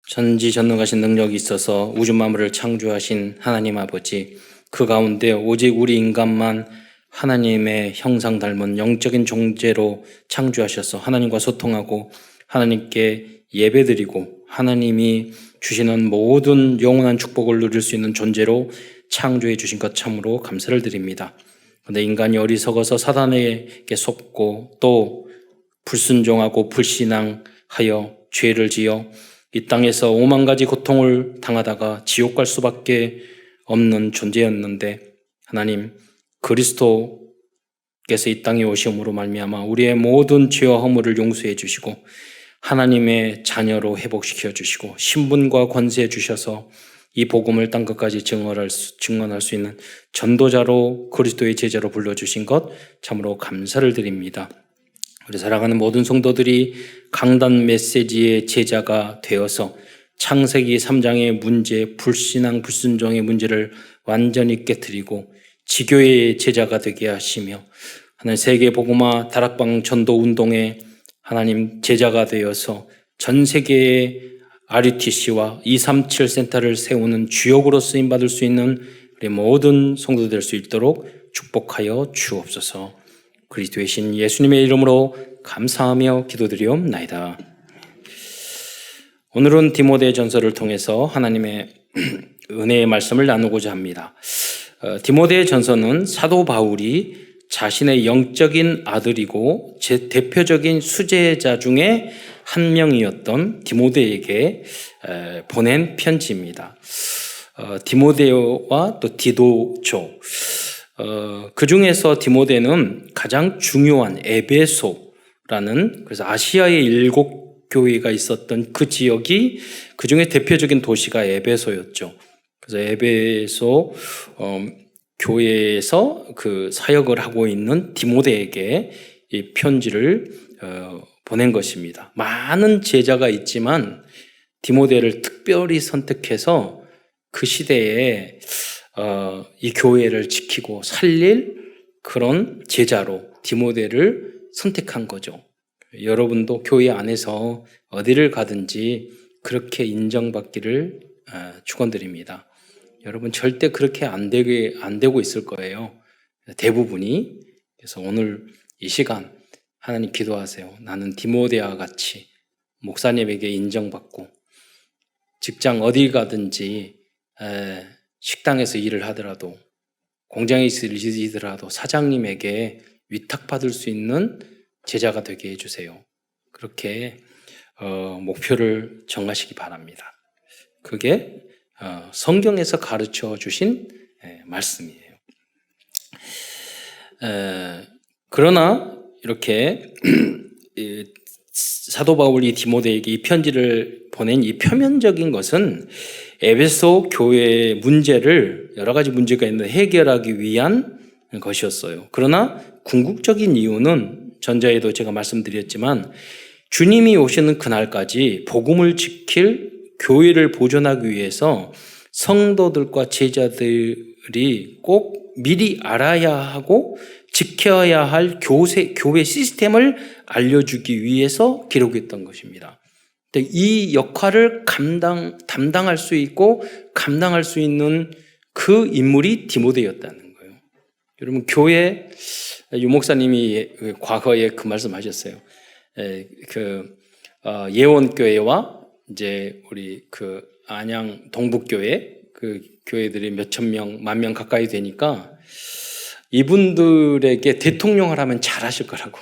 전지전능하신 능력이 있어서 우주 만물을 창조하신 하나님 아버지, 그 가운데 오직 우리 인간만 하나님의 형상 닮은 영적인 존재로 창조하셔서 하나님과 소통하고 하나님께 예배드리고 하나님이 주시는 모든 영원한 축복을 누릴 수 있는 존재로 창조해 주신 것 참으로 감사를 드립니다. 그런데 인간이 어리석어서 사단에게 속고 또 불순종하고 불신앙하여 죄를 지어 이 땅에서 오만 가지 고통을 당하다가 지옥 갈 수밖에 없는 존재였는데 하나님 그리스도께서 이 땅에 오심으로 말미암아 우리의 모든 죄와 허물을 용서해 주시고 하나님의 자녀로 회복시켜 주시고 신분과 권세 주셔서 이 복음을 땅 끝까지 증언할 수 있는 전도자로 그리스도의 제자로 불러주신 것 참으로 감사를 드립니다. 우리 사랑하는 모든 성도들이 강단 메시지의 제자가 되어서 창세기 3장의 문제, 불신앙, 불순종의 문제를 완전히 깨뜨리고 지교의 제자가 되게 하시며 하나님 세계 복음화 다락방 전도 운동에 하나님 제자가 되어서 전 세계의 RUTC와 237 센터를 세우는 주역으로 쓰임받을 수 있는 우리 모든 성도 될 수 있도록 축복하여 주옵소서. 그리스도의 신 예수님의 이름으로 감사하며 기도드리옵나이다. 오늘은 디모데 전서를 통해서 하나님의 은혜의 말씀을 나누고자 합니다. 디모데 전서는 사도 바울이 자신의 영적인 아들이고 제 대표적인 수제자 중에 한 명이었던 디모데에게 보낸 편지입니다. 디모데와 또 디도조, 그 중에서 디모데는 가장 중요한 에베소라는, 그래서 아시아의 7 교회가 있었던 그 지역이 그 중에 대표적인 도시가 에베소였죠. 그래서 에베소 교회에서 그 사역을 하고 있는 디모데에게 이 편지를 보낸 것입니다. 많은 제자가 있지만 디모데를 특별히 선택해서 그 시대에 이 교회를 지키고 살릴 그런 제자로 디모데를 선택한 거죠. 여러분도 교회 안에서 어디를 가든지 그렇게 인정받기를 축원드립니다. 여러분 절대 그렇게 안 되고 있을 거예요. 대부분이. 그래서 오늘 이 시간 하나님 기도하세요. 나는 디모데와 같이 목사님에게 인정받고 직장 어디 가든지 식당에서 일을 하더라도 공장에서 일을 하더라도 사장님에게 위탁받을 수 있는 제자가 되게 해주세요. 그렇게 목표를 정하시기 바랍니다. 그게 성경에서 가르쳐 주신 말씀이에요. 그러나 이렇게 사도 바울이 디모데에게 이 편지를 보낸 이 표면적인 것은 에베소 교회의 문제를, 여러 가지 문제가 있는데 해결하기 위한 것이었어요. 그러나 궁극적인 이유는 전자에도 제가 말씀드렸지만 주님이 오시는 그날까지 복음을 지킬 교회를 보존하기 위해서 성도들과 제자들이 꼭 미리 알아야 하고 지켜야 할 교회 시스템을 알려주기 위해서 기록했던 것입니다. 이 역할을 담당할 수 있고 감당할 수 있는 그 인물이 디모데였다는 거예요. 여러분 교회, 유 목사님이 과거에 그 말씀하셨어요. 예원교회와 이제 우리 그 안양 동북교회 그 교회들이 몇천 명, 10,000명 가까이 되니까 이분들에게 대통령을 하면 잘하실 거라고.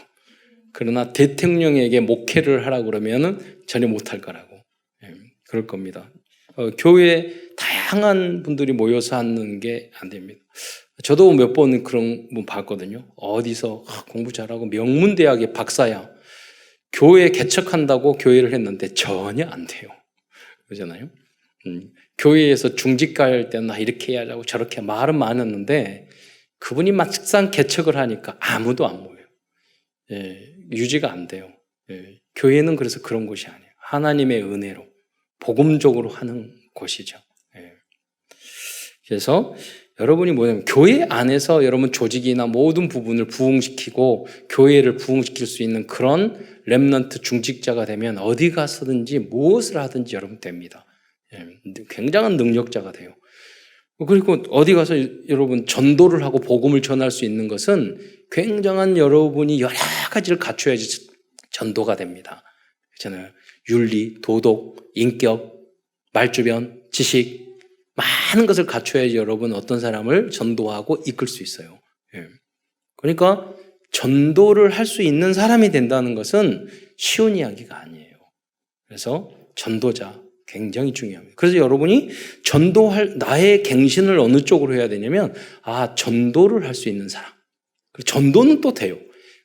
그러나 대통령에게 목회를 하라고 그러면은 전혀 못할 거라고. 그럴 겁니다. 교회에 다양한 분들이 모여서 하는 게 안 됩니다. 저도 몇 번 그런 분 봤거든요. 어디서 공부 잘하고 명문대학의 박사야. 교회 개척한다고 교회를 했는데 전혀 안 돼요. 그러잖아요. 교회에서 중직 갈 때는 이렇게 해야라고 저렇게 말은 많았는데 그분이 막상 개척을 하니까 아무도 안 모여요. 유지가 안 돼요. 교회는 그래서 그런 곳이 아니에요. 하나님의 은혜로 복음적으로 하는 곳이죠. 그래서 여러분이 뭐냐면 교회 안에서 여러분 조직이나 모든 부분을 부흥시키고 교회를 부흥시킬 수 있는 그런 렘넌트 중직자가 되면 어디 가서든지 무엇을 하든지 여러분 됩니다. 굉장한 능력자가 돼요. 그리고 어디 가서 여러분 전도를 하고 복음을 전할 수 있는 것은 굉장한 여러분이 여러 가지를 갖춰야지 전도가 됩니다. 그렇잖아요. 윤리, 도덕, 인격, 말주변, 지식 많은 것을 갖춰야지 여러분 어떤 사람을 전도하고 이끌 수 있어요. 그러니까 전도를 할 수 있는 사람이 된다는 것은 쉬운 이야기가 아니에요. 그래서 전도자 굉장히 중요합니다. 그래서 여러분이 전도할 나의 갱신을 어느 쪽으로 해야 되냐면 전도를 할 수 있는 사람. 전도는 또 돼요.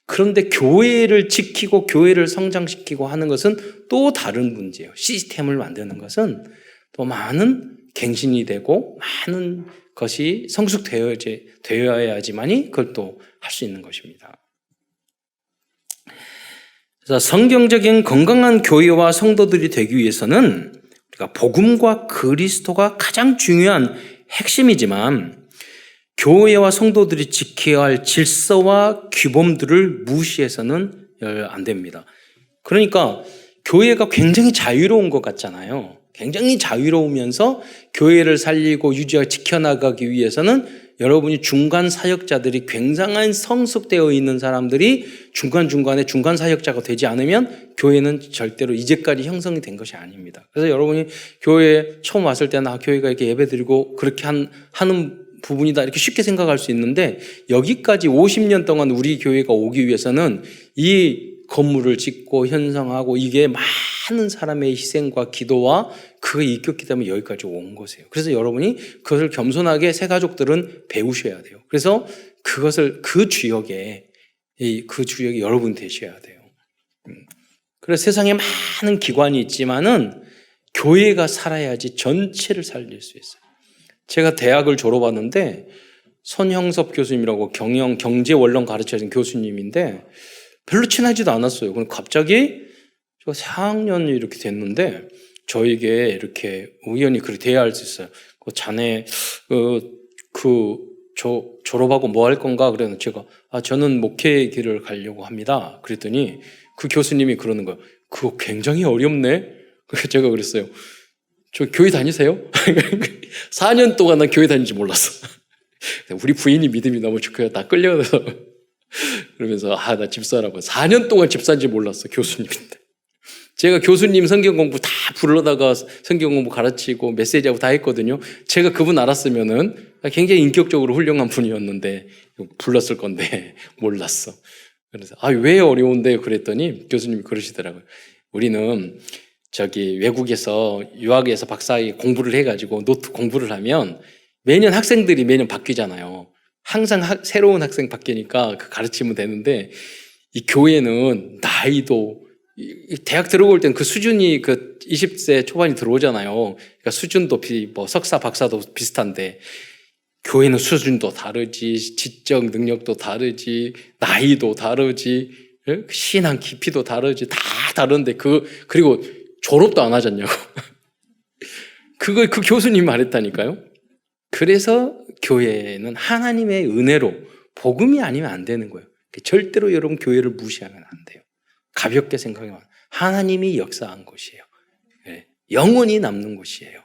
그런데 교회를 지키고 교회를 성장시키고 하는 것은 또 다른 문제예요. 시스템을 만드는 것은 또 많은 갱신이 되고 많은 것이 성숙되어야지만이 그걸 또 할 수 있는 것입니다. 그래서 성경적인 건강한 교회와 성도들이 되기 위해서는 우리가 복음과 그리스도가 가장 중요한 핵심이지만 교회와 성도들이 지켜야 할 질서와 규범들을 무시해서는 안 됩니다. 그러니까 교회가 굉장히 자유로운 것 같잖아요. 굉장히 자유로우면서 교회를 살리고 유지하고 지켜나가기 위해서는 여러분이 중간 사역자들이 굉장한 성숙되어 있는 사람들이 중간중간에 중간 사역자가 되지 않으면 교회는 절대로 이제까지 형성이 된 것이 아닙니다. 그래서 여러분이 교회에 처음 왔을 때는 교회가 이렇게 예배드리고 그렇게 하는 부분이다 이렇게 쉽게 생각할 수 있는데 여기까지 50년 동안 우리 교회가 오기 위해서는 이 건물을 짓고 형성하고 이게 많은 사람의 희생과 기도와 그게 있었기 때문에 여기까지 온 것이에요. 그래서 여러분이 그것을 겸손하게 새 가족들은 배우셔야 돼요. 그래서 그것을 그 주역에 여러분 되셔야 돼요. 그래서 세상에 많은 기관이 있지만은 교회가 살아야지 전체를 살릴 수 있어요. 제가 대학을 졸업하는데 손형섭 교수님이라고 경제원론 가르쳐준 교수님인데 별로 친하지도 않았어요. 그럼 갑자기 저 4학년이 이렇게 됐는데 저에게 이렇게 우연히 그렇게 대화할 수 있어요. 자네 졸업하고 뭐 할 건가? 그래서 제가 저는 목회 길을 가려고 합니다. 그랬더니 그 교수님이 그러는 거예요. 그거 굉장히 어렵네. 그래서 제가 그랬어요. 저 교회 다니세요? 4년 동안 난 교회 다니는지 몰랐어. 우리 부인이 믿음이 너무 좋고요. 다 끌려서 그러면서 나 집사라고 4년 동안 집사인지 몰랐어. 교수님인데 제가 교수님 성경 공부 다 불러다가 성경 공부 가르치고 메시지하고 다 했거든요. 제가 그분 알았으면은 굉장히 인격적으로 훌륭한 분이었는데 불렀을 건데 몰랐어. 그래서 왜 어려운데 그랬더니 교수님이 그러시더라고요. 우리는 외국에서 유학에서 박사학위 공부를 해가지고 노트 공부를 하면 매년 학생들이 매년 바뀌잖아요. 항상 새로운 학생 바뀌니까 가르치면 되는데 이 교회는 나이도 대학 들어올 땐 그 수준이 20세 초반이 들어오잖아요. 그러니까 수준도 석사 박사도 비슷한데 교회는 수준도 다르지, 지적 능력도 다르지, 나이도 다르지, 신앙 깊이도 다르지, 다 다른데 그리고 졸업도 안 하잖냐고. 그걸 그 교수님이 말했다니까요. 그래서 교회는 하나님의 은혜로 복음이 아니면 안 되는 거예요. 절대로 여러분 교회를 무시하면 안 돼요. 가볍게 생각하면 하나님이 역사한 곳이에요. 영원히 남는 곳이에요.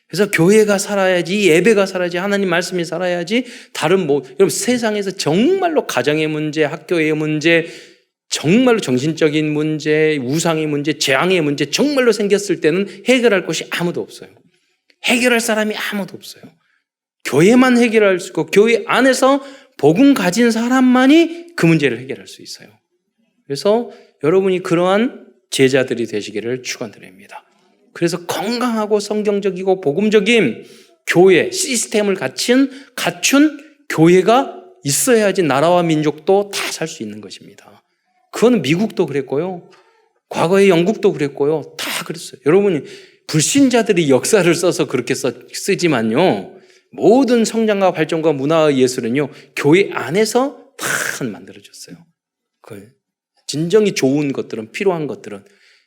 그래서 교회가 살아야지, 예배가 살아야지, 하나님 말씀이 살아야지, 여러분 세상에서 정말로 가정의 문제, 학교의 문제, 정말로 정신적인 문제, 우상의 문제, 재앙의 문제 정말로 생겼을 때는 해결할 것이 아무도 없어요. 해결할 사람이 아무도 없어요. 교회만 해결할 수 있고 교회 안에서 복음 가진 사람만이 그 문제를 해결할 수 있어요. 그래서 여러분이 그러한 제자들이 되시기를 축원드립니다. 그래서 건강하고 성경적이고 복음적인 교회 시스템을 갖춘 교회가 있어야지 나라와 민족도 다 살 수 있는 것입니다. 그건 미국도 그랬고요. 과거에 영국도 그랬고요. 다 그랬어요. 여러분이 불신자들이 역사를 써서 그렇게 쓰지만요. 모든 성장과 발전과 문화의 예술은요. 교회 안에서 다 만들어졌어요. 진정이 좋은 것들은 필요한 것들은.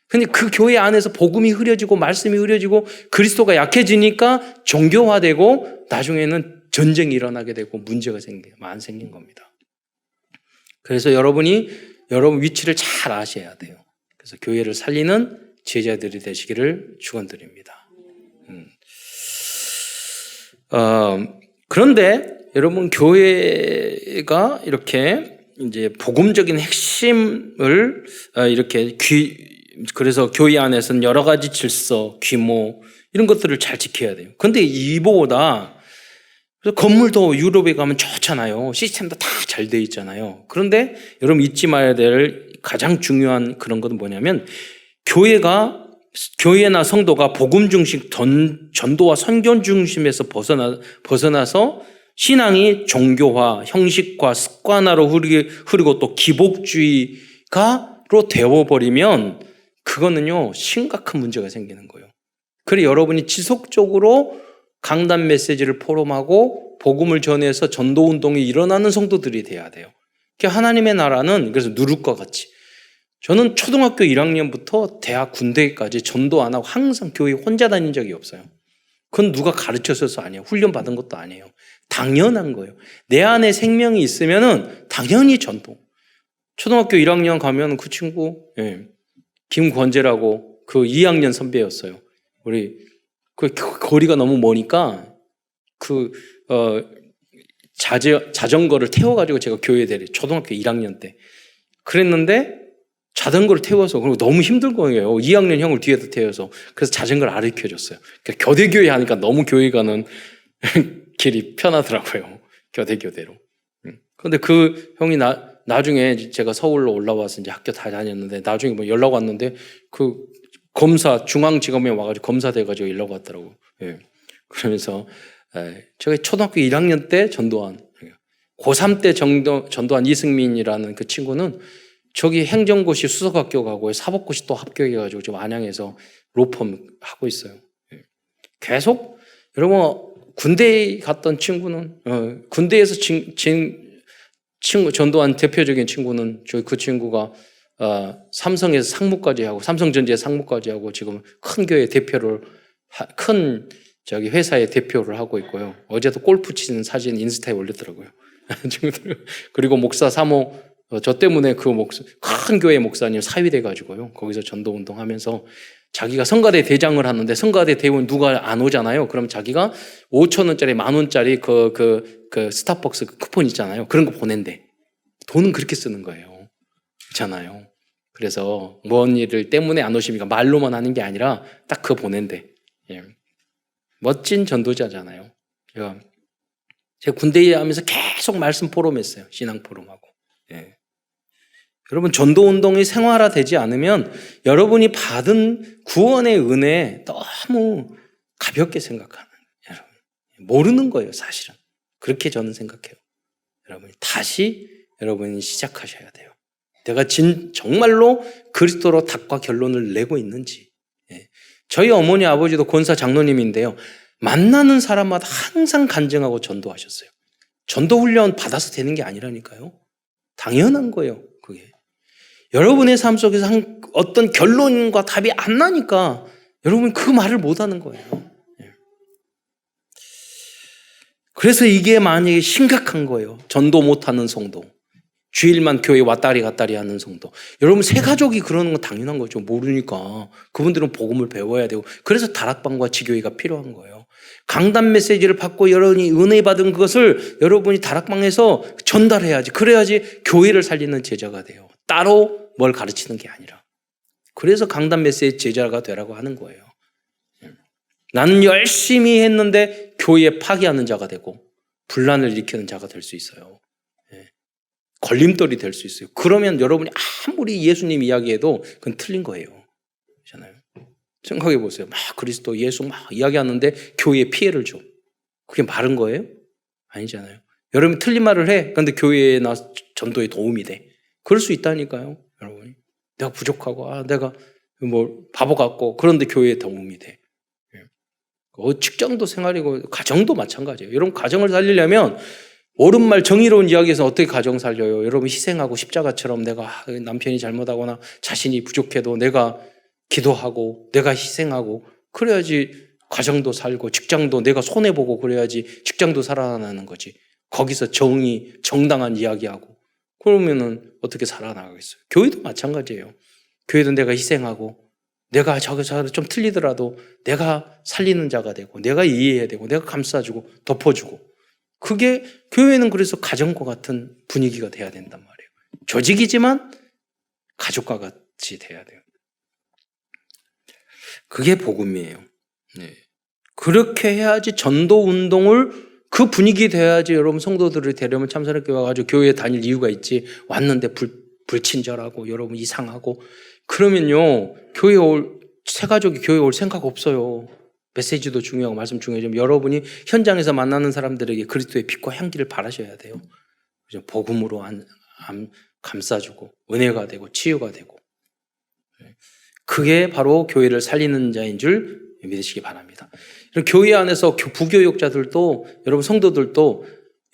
근데 그 교회 안에서 복음이 흐려지고 말씀이 흐려지고 그리스도가 약해지니까 종교화되고 나중에는 전쟁이 일어나게 되고 문제가 많이 생긴 겁니다. 그래서 여러분이 여러분 위치를 잘 아셔야 돼요. 그래서 교회를 살리는 제자들이 되시기를 축원드립니다. 그런데 여러분 교회가 이렇게 이제 복음적인 핵심을 이렇게 그래서 교회 안에서는 여러 가지 질서, 규모 이런 것들을 잘 지켜야 돼요. 그런데 이보다 건물도 유럽에 가면 좋잖아요. 시스템도 다 잘 돼 있잖아요. 그런데 여러분 잊지 말아야 될 가장 중요한 그런 것은 뭐냐면 교회나 성도가 복음 중심 전도와 선교 중심에서 벗어나서 신앙이 종교화, 형식화, 습관화로 흐르고 또 기복주의가로 되어버리면 그거는요 심각한 문제가 생기는 거예요. 그래 여러분이 지속적으로 강단 메시지를 포럼하고 복음을 전해서 전도운동이 일어나는 성도들이 돼야 돼요. 하나님의 나라는 그래서 누룩과 같이 저는 초등학교 1학년부터 대학 군대까지 전도 안 하고 항상 교회 혼자 다닌 적이 없어요. 그건 누가 가르쳐줘서 아니에요. 훈련 받은 것도 아니에요. 당연한 거예요. 내 안에 생명이 있으면은 당연히 전도. 초등학교 1학년 가면 그 친구 김권재라고 그 2학년 선배였어요. 우리 그 거리가 너무 머니까 자전거를 태워가지고 제가 교회 초등학교 1학년 때 그랬는데 자전거를 태워서 그리고 너무 힘든 거예요. 2학년 형을 뒤에서 태워서 그래서 자전거를 가르쳐줬어요. 그러니까 교대교회 하니까 너무 교회 가는 길이 편하더라고요. 교대교대로. 그런데 그 형이 나중에 제가 서울로 올라와서 이제 학교 다 다녔는데 나중에 뭐 연락 왔는데 그 검사 중앙지검에 와가지고 검사 돼가지고 연락 왔더라고. 예. 그러면서 제가 초등학교 1학년 때 전도한 고3 때 전도한 이승민이라는 그 친구는 저기 행정고시 수석학교 가고 사법고시 또 합격해가지고 지금 안양에서 로펌 하고 있어요. 예. 계속 여러분 군대에 갔던 친구는 군대에서 친구 전도한 대표적인 친구는 그 친구가 삼성에서 상무까지 하고 삼성전자에 상무까지 하고 지금 큰 교회 대표를 큰 회사의 대표를 하고 있고요. 어제도 골프 치는 사진 인스타에 올렸더라고요. 그리고 목사 사모 저 때문에 큰 교회 목사님 사위돼 가지고요. 거기서 전도 운동하면서 자기가 성가대 대장을 하는데 성가대 대원 누가 안 오잖아요. 그럼 자기가 5,000원짜리 10,000원짜리 그 스타벅스 쿠폰 있잖아요. 그런 거 보낸대. 돈은 그렇게 쓰는 거예요. 있잖아요. 그래서 뭔 일을 때문에 안 오십니까? 말로만 하는 게 아니라 딱 그거 보낸대. 예. 멋진 전도자잖아요. 제가 군대에 하면서 계속 말씀 포럼했어요. 신앙 포럼하고. 예. 여러분 전도운동이 생활화되지 않으면 여러분이 받은 구원의 은혜 너무 가볍게 생각하는 여러분 모르는 거예요. 사실은. 그렇게 저는 생각해요. 여러분이 다시 여러분이 시작하셔야 돼요. 내가 정말로 그리스도로 닥과 결론을 내고 있는지. 예. 저희 어머니 아버지도 권사 장로님인데요. 만나는 사람마다 항상 간증하고 전도하셨어요. 전도 훈련 받아서 되는 게 아니라니까요. 당연한 거예요. 그게. 여러분의 삶 속에서 어떤 결론과 답이 안 나니까 여러분 그 말을 못 하는 거예요. 예. 그래서 이게 만약에 심각한 거예요. 전도 못하는 성도. 주일만 교회 왔다리 갔다리 하는 성도. 여러분 새 가족이 그러는 건 당연한 거죠. 모르니까. 그분들은 복음을 배워야 되고 그래서 다락방과 지교회가 필요한 거예요. 강단 메시지를 받고 여러분이 은혜 받은 것을 여러분이 다락방에서 전달해야지. 그래야지 교회를 살리는 제자가 돼요. 따로 뭘 가르치는 게 아니라. 그래서 강단 메시지 제자가 되라고 하는 거예요. 나는 열심히 했는데 교회에 파괴하는 자가 되고 분란을 일으키는 자가 될 수 있어요. 걸림돌이 될 수 있어요. 그러면 여러분이 아무리 예수님 이야기해도 그건 틀린 거예요. 그렇잖아요. 생각해 보세요. 막 그리스도 예수 막 이야기하는데 교회에 피해를 줘. 그게 바른 거예요? 아니잖아요. 여러분이 틀린 말을 해. 그런데 교회나 전도에 도움이 돼. 그럴 수 있다니까요. 여러분이. 내가 부족하고 내가 바보 같고 그런데 교회에 도움이 돼. 직장도 생활이고 가정도 마찬가지예요. 여러분 가정을 살리려면 옳은 말 정의로운 이야기에서 어떻게 가정 살려요? 여러분 희생하고 십자가처럼 내가 남편이 잘못하거나 자신이 부족해도 내가 기도하고 내가 희생하고 그래야지 가정도 살고 직장도 내가 손해보고 그래야지 직장도 살아나는 거지. 거기서 정당한 이야기하고 그러면은 어떻게 살아나가겠어요? 교회도 마찬가지예요. 교회도 내가 희생하고 내가 저기서 좀 틀리더라도 내가 살리는 자가 되고 내가 이해해야 되고 내가 감싸주고 덮어주고 그게 교회는 그래서 가정과 같은 분위기가 돼야 된단 말이에요. 조직이지만 가족과 같이 돼야 돼요. 그게 복음이에요. 네. 그렇게 해야지 전도 운동을 그 분위기 돼야지 여러분 성도들을 데려오면 참사랑교회 와가지고 교회에 다닐 이유가 있지. 왔는데 불친절하고 여러분 이상하고 그러면요 새 가족이 교회에 올 생각 없어요. 메시지도 중요하고 말씀 중요하지만 여러분이 현장에서 만나는 사람들에게 그리스도의 빛과 향기를 바라셔야 돼요. 복음으로 감싸주고 은혜가 되고 치유가 되고 그게 바로 교회를 살리는 자인 줄 믿으시기 바랍니다. 교회 안에서 부교육자들도 여러분 성도들도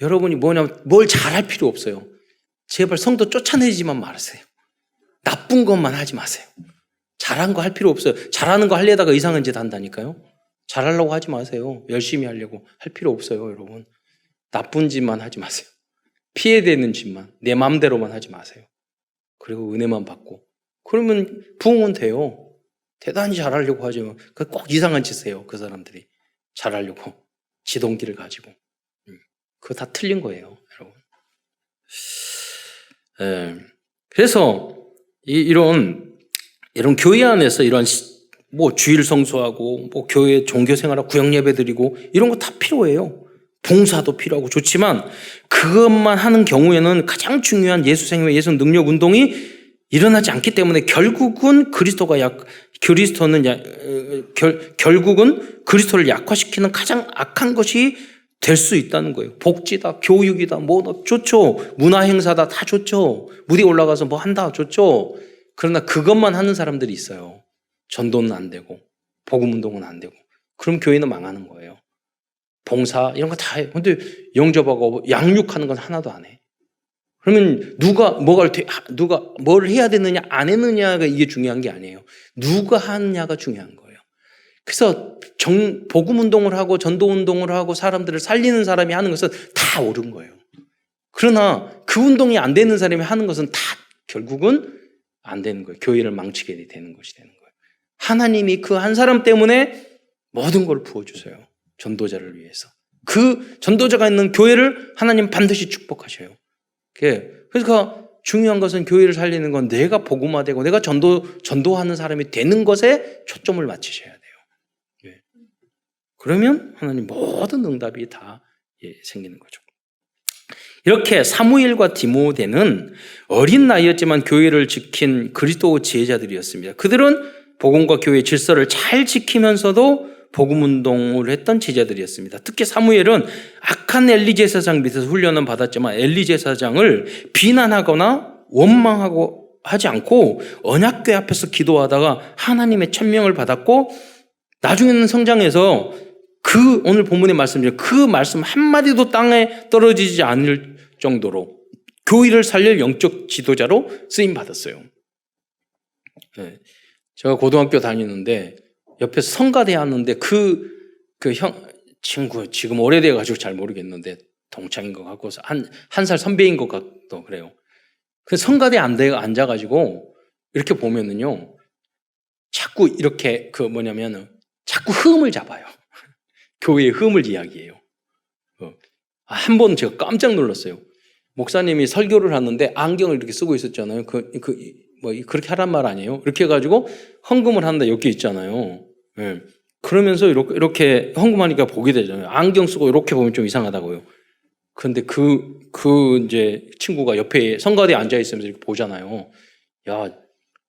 여러분이 뭐냐면 뭘 잘할 필요 없어요. 제발 성도 쫓아내지만 말으세요. 나쁜 것만 하지 마세요. 잘한 거 할 필요 없어요. 잘하는 거 하려다가 이상한 짓 한다니까요. 잘하려고 하지 마세요. 열심히 하려고 할 필요 없어요, 여러분. 나쁜 짓만 하지 마세요. 피해되는 짓만, 내 마음대로만 하지 마세요. 그리고 은혜만 받고. 그러면 부흥은 돼요. 대단히 잘하려고 하지만 꼭 이상한 짓 해요, 그 사람들이. 잘하려고. 지동기를 가지고. 그거 다 틀린 거예요, 여러분. 그래서 이런 교회 안에서 이런 주일 성수하고 교회 종교 생활하고 구역 예배 드리고 이런 거 다 필요해요. 봉사도 필요하고 좋지만 그것만 하는 경우에는 가장 중요한 예수 생명, 예수 능력 운동이 일어나지 않기 때문에 결국은 결국은 그리스도를 약화시키는 가장 악한 것이 될 수 있다는 거예요. 복지다, 교육이다, 좋죠. 문화 행사다, 다 좋죠. 무대 올라가서 한다, 좋죠. 그러나 그것만 하는 사람들이 있어요. 전도는 안 되고, 복음 운동은 안 되고. 그럼 교회는 망하는 거예요. 봉사, 이런 거 다 해. 근데 영접하고 양육하는 건 하나도 안 해. 그러면 누가 뭘 해야 되느냐, 안 했느냐가 이게 중요한 게 아니에요. 누가 하느냐가 중요한 거예요. 그래서 복음 운동을 하고 전도 운동을 하고 사람들을 살리는 사람이 하는 것은 다 옳은 거예요. 그러나 그 운동이 안 되는 사람이 하는 것은 다 결국은 안 되는 거예요. 교회를 망치게 되는 것이 되는 거예요. 하나님이 그 한 사람 때문에 모든 걸 부어주세요. 전도자를 위해서. 그 전도자가 있는 교회를 하나님 반드시 축복하셔요. 그래서 중요한 것은 교회를 살리는 건 내가 복음화되고 내가 전도하는 사람이 되는 것에 초점을 맞추셔야 돼요. 그러면 하나님 모든 응답이 다 생기는 거죠. 이렇게 사무엘과 디모데는 어린 나이였지만 교회를 지킨 그리스도 제자들이었습니다. 그들은 복음과 교회의 질서를 잘 지키면서도 복음 운동을 했던 제자들이었습니다. 특히 사무엘은 악한 엘리 제사장 밑에서 훈련은 받았지만 엘리 제사장을 비난하거나 원망하고 하지 않고 언약궤 앞에서 기도하다가 하나님의 천명을 받았고 나중에는 성장해서 오늘 본문의 말씀이죠. 그 말씀 한마디도 땅에 떨어지지 않을 정도로 교회를 살릴 영적 지도자로 쓰임 받았어요. 제가 고등학교 다니는데 옆에서 성가대 하는데 친구 지금 오래돼가지고 잘 모르겠는데 동창인 것 같고 한 살 선배인 것 같도 그래요. 그 성가대 앉아가지고 이렇게 보면은요 자꾸 이렇게 자꾸 흐음을 잡아요. 교회의 흐음을 이야기해요. 한 번 제가 깜짝 놀랐어요. 목사님이 설교를 하는데 안경을 이렇게 쓰고 있었잖아요. 그렇게 하란 말 아니에요? 이렇게 해가지고 헌금을 한다 이렇게 있잖아요. 그러면서 이렇게 헌금하니까 보게 되잖아요. 안경 쓰고 이렇게 보면 좀 이상하다고요. 그런데 이제 친구가 옆에 성가대에 앉아 있으면서 이렇게 보잖아요. 야,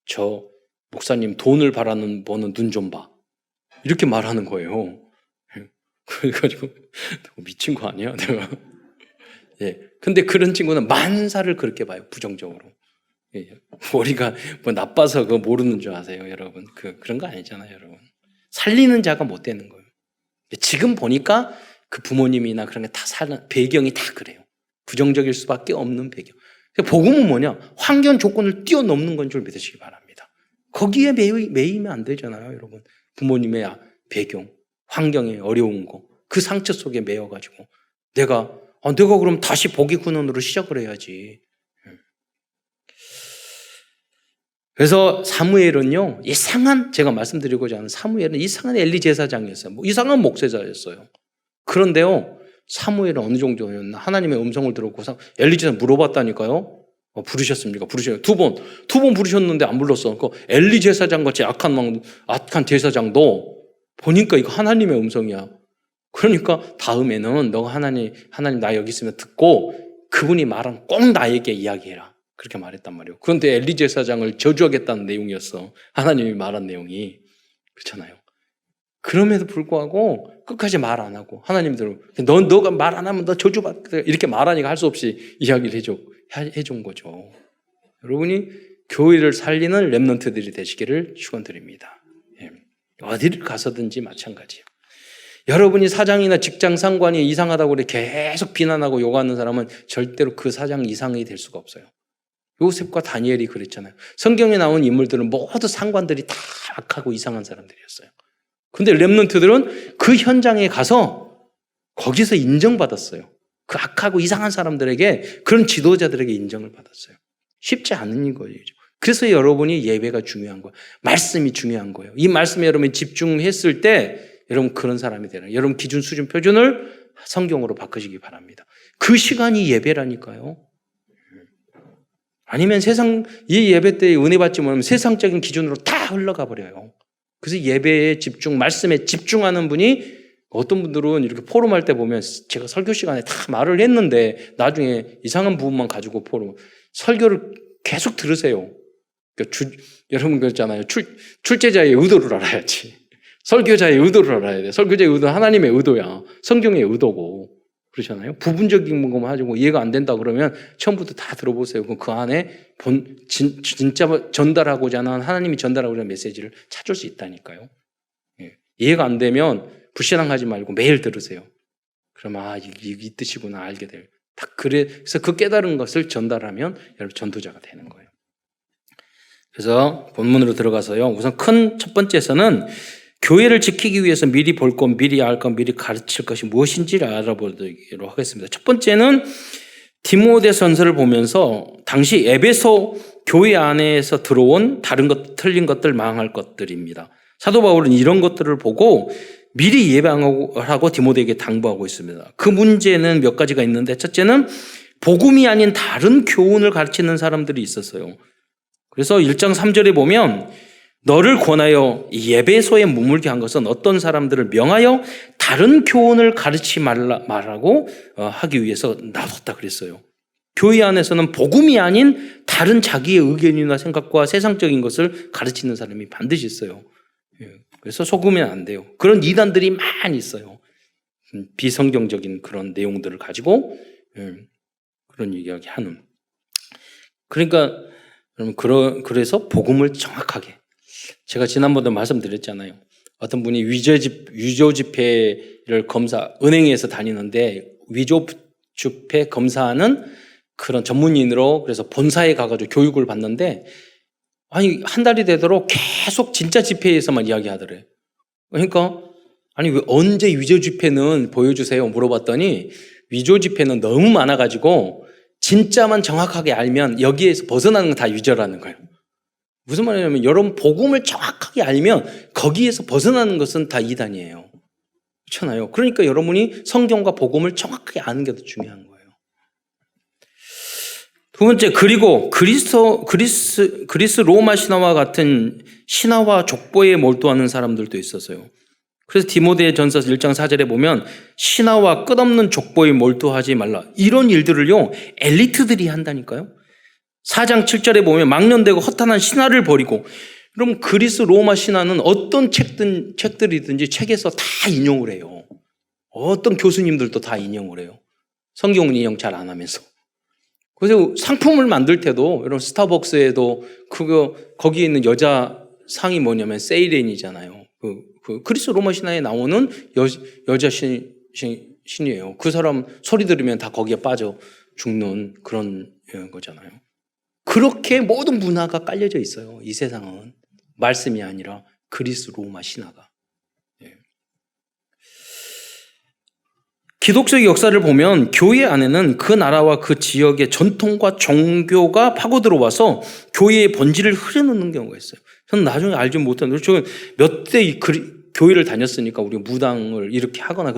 저 목사님 돈을 바라는 버는 눈 좀 봐. 이렇게 말하는 거예요. 그래가지고 미친 거 아니야, 내가? 근데 그런 친구는 만사를 그렇게 봐요, 부정적으로. 머리가 나빠서 그거 모르는 줄 아세요, 여러분? 그런 거 아니잖아요, 여러분. 살리는 자가 못 되는 거예요. 지금 보니까 그 부모님이나 그런 게 다 사는 배경이 다 그래요. 부정적일 수밖에 없는 배경. 복음은 뭐냐? 환경 조건을 뛰어넘는 건 줄 믿으시기 바랍니다. 거기에 매이면 안 되잖아요, 여러분. 부모님의 배경, 환경에 어려운 거, 그 상처 속에 매여가지고 내가 그럼 다시 복의 근원으로 시작을 해야지. 그래서 사무엘은요, 제가 말씀드리고자 하는 사무엘은 이상한 엘리 제사장이었어요. 이상한 목회자였어요. 그런데요, 사무엘은 어느 정도였나? 하나님의 음성을 들었고, 엘리 제사장 물어봤다니까요. 부르셨습니까? 부르셔요. 두 번 부르셨는데 안 불렀어. 그 엘리 제사장 같이 악한 제사장도 보니까 이거 하나님의 음성이야. 그러니까 다음에는 너가 하나님 나 여기 있으면 듣고 그분이 말한 꼭 나에게 이야기해라. 그렇게 말했단 말이에요. 그런데 엘리 제사장을 저주하겠다는 내용이었어. 하나님이 말한 내용이. 그렇잖아요. 그럼에도 불구하고 끝까지 말 안 하고 하나님들은 너가 말 안 하면 너 저주받 이렇게 말하니까 할 수 없이 이야기를 해준 거죠. 여러분이 교회를 살리는 렘넌트들이 되시기를 축원드립니다. 예. 어디를 가서든지 마찬가지예요. 여러분이 사장이나 직장 상관이 이상하다고 계속 비난하고 욕하는 사람은 절대로 그 사장 이상이 될 수가 없어요. 요셉과 다니엘이 그랬잖아요. 성경에 나온 인물들은 모두 상관들이 다 악하고 이상한 사람들이었어요. 근데 렘넌트들은 그 현장에 가서 거기서 인정받았어요. 그 악하고 이상한 사람들에게, 그런 지도자들에게 인정을 받았어요. 쉽지 않은 거예요. 그래서 여러분이 예배가 중요한 거예요. 말씀이 중요한 거예요. 이 말씀에 여러분이 집중했을 때 여러분 그런 사람이 되는, 여러분 기준, 수준, 표준을 성경으로 바꾸시기 바랍니다. 그 시간이 예배라니까요. 아니면 이 예배 때 은혜 받지 못하면 세상적인 기준으로 다 흘러가 버려요. 그래서 예배에 집중, 말씀에 집중하는 분이, 어떤 분들은 이렇게 포럼할 때 보면 제가 설교 시간에 다 말을 했는데 나중에 이상한 부분만 가지고 설교를 계속 들으세요. 그러니까 여러분 그랬잖아요. 출제자의 의도를 알아야지. 설교자의 의도를 알아야 돼. 설교자의 의도는 하나님의 의도야. 성경의 의도고. 그렇잖아요. 부분적인 것만 가지고 이해가 안 된다 그러면 처음부터 다 들어보세요. 그럼 그 안에 진짜 전달하고자 하는, 하나님이 전달하고자 하는 메시지를 찾을 수 있다니까요. 예. 이해가 안 되면 불신앙하지 말고 매일 들으세요. 그럼 이 뜻이구나 알게 돼요. 그래서 그 깨달은 것을 전달하면 여러분 전도자가 되는 거예요. 그래서 본문으로 들어가서요. 우선 큰 첫 번째에서는 교회를 지키기 위해서 미리 볼 것, 미리 알 것, 미리 가르칠 것이 무엇인지를 알아보도록 하겠습니다. 첫 번째는 디모데전서를 보면서 당시 에베소 교회 안에서 들어온 틀린 것들, 망할 것들입니다. 사도 바울은 이런 것들을 보고 미리 예방하고 디모데에게 당부하고 있습니다. 그 문제는 몇 가지가 있는데, 첫째는 복음이 아닌 다른 교훈을 가르치는 사람들이 있었어요. 그래서 1장 3절에 보면 너를 권하여 예배소에 머물게 한 것은 어떤 사람들을 명하여 다른 교훈을 가르치지 말라고 하기 위해서 놔뒀다 그랬어요. 교회 안에서는 복음이 아닌 다른 자기의 의견이나 생각과 세상적인 것을 가르치는 사람이 반드시 있어요. 그래서 속으면 안 돼요. 그런 이단들이 많이 있어요. 비성경적인 그런 내용들을 가지고 그런 이야기하는. 그러니까 그래서 복음을 정확하게, 제가 지난번에 말씀드렸잖아요. 어떤 분이 위조 지폐를 은행에서 다니는데 위조 지폐 검사하는 그런 전문인으로, 그래서 본사에 가가지고 교육을 받는데, 한 달이 되도록 계속 진짜 지폐에서만 이야기하더래요. 그러니까 왜 언제 위조 지폐는 보여주세요 물어봤더니, 위조 지폐는 너무 많아가지고 진짜만 정확하게 알면 여기에서 벗어나는 건 다 위조라는 거예요. 무슨 말이냐면, 여러분 복음을 정확하게 알면 거기에서 벗어나는 것은 다 이단이에요. 그렇잖아요. 그러니까 여러분이 성경과 복음을 정확하게 아는 게 더 중요한 거예요. 두 번째, 그리고 그리스 로마 신화와 같은 신화와 족보에 몰두하는 사람들도 있었어요. 그래서 디모데전서 1장 4절에 보면 신화와 끝없는 족보에 몰두하지 말라, 이런 일들을요 엘리트들이 한다니까요. 4장 7절에 보면 망령되고 허탄한 신화를 버리고, 그럼 그리스 로마 신화는 어떤 책들이든지 책에서 다 인용을 해요. 어떤 교수님들도 다 인용을 해요. 성경은 인용 잘 안 하면서. 그래서 상품을 만들 때도, 여러분 스타벅스에도 거기에 있는 여자 상이 뭐냐면 세이렌이잖아요. 그 그리스 로마 신화에 나오는 여자 신이에요. 그 사람 소리 들으면 다 거기에 빠져 죽는 그런 거잖아요. 그렇게 모든 문화가 깔려져 있어요. 이 세상은 말씀이 아니라 그리스 로마 신화가. 기독적 역사를 보면 교회 안에는 그 나라와 그 지역의 전통과 종교가 파고 들어와서 교회의 본질을 흐려놓는 경우가 있어요. 저는 나중에 알지 못했는데, 저는 몇 대 교회를 다녔으니까 우리가 무당을 이렇게 하거나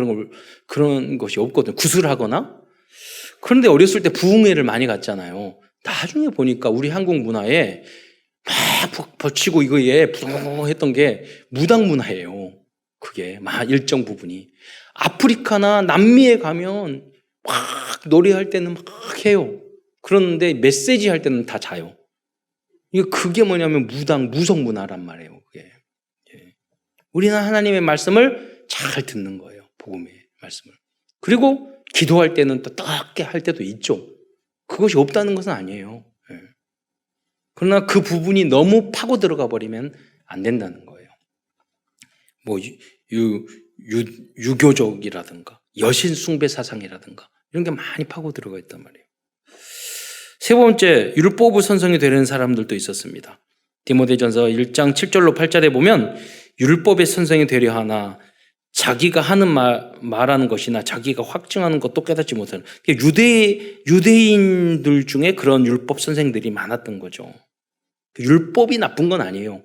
그런 것이 없거든요. 구술하거나. 그런데 어렸을 때 부흥회를 많이 갔잖아요. 나중에 보니까 우리 한국 문화에 막 버치고 이거에 부흥했던 게 무당 문화예요. 그게 일정 부분이. 아프리카나 남미에 가면 막 노래할 때는 막 해요. 그런데 메시지 할 때는 다 자요. 그게 뭐냐면 무속 문화란 말이에요. 그게. 우리는 하나님의 말씀을 잘 듣는 거예요. 복음의 말씀을. 그리고 기도할 때는 또 따갑게 할 때도 있죠. 그것이 없다는 것은 아니에요. 그러나 그 부분이 너무 파고 들어가 버리면 안 된다는 거예요. 뭐 유교적이라든가 여신 숭배 사상이라든가 이런 게 많이 파고 들어가 있단 말이에요. 세 번째, 율법의 선생이 되려는 사람들도 있었습니다. 디모데전서 1장 7절로 8절에 보면 율법의 선생이 되려 하나 자기가 하는 말하는 것이나 자기가 확증하는 것도 깨닫지 못하는, 유대인들 중에 그런 율법 선생들이 많았던 거죠. 율법이 나쁜 건 아니에요.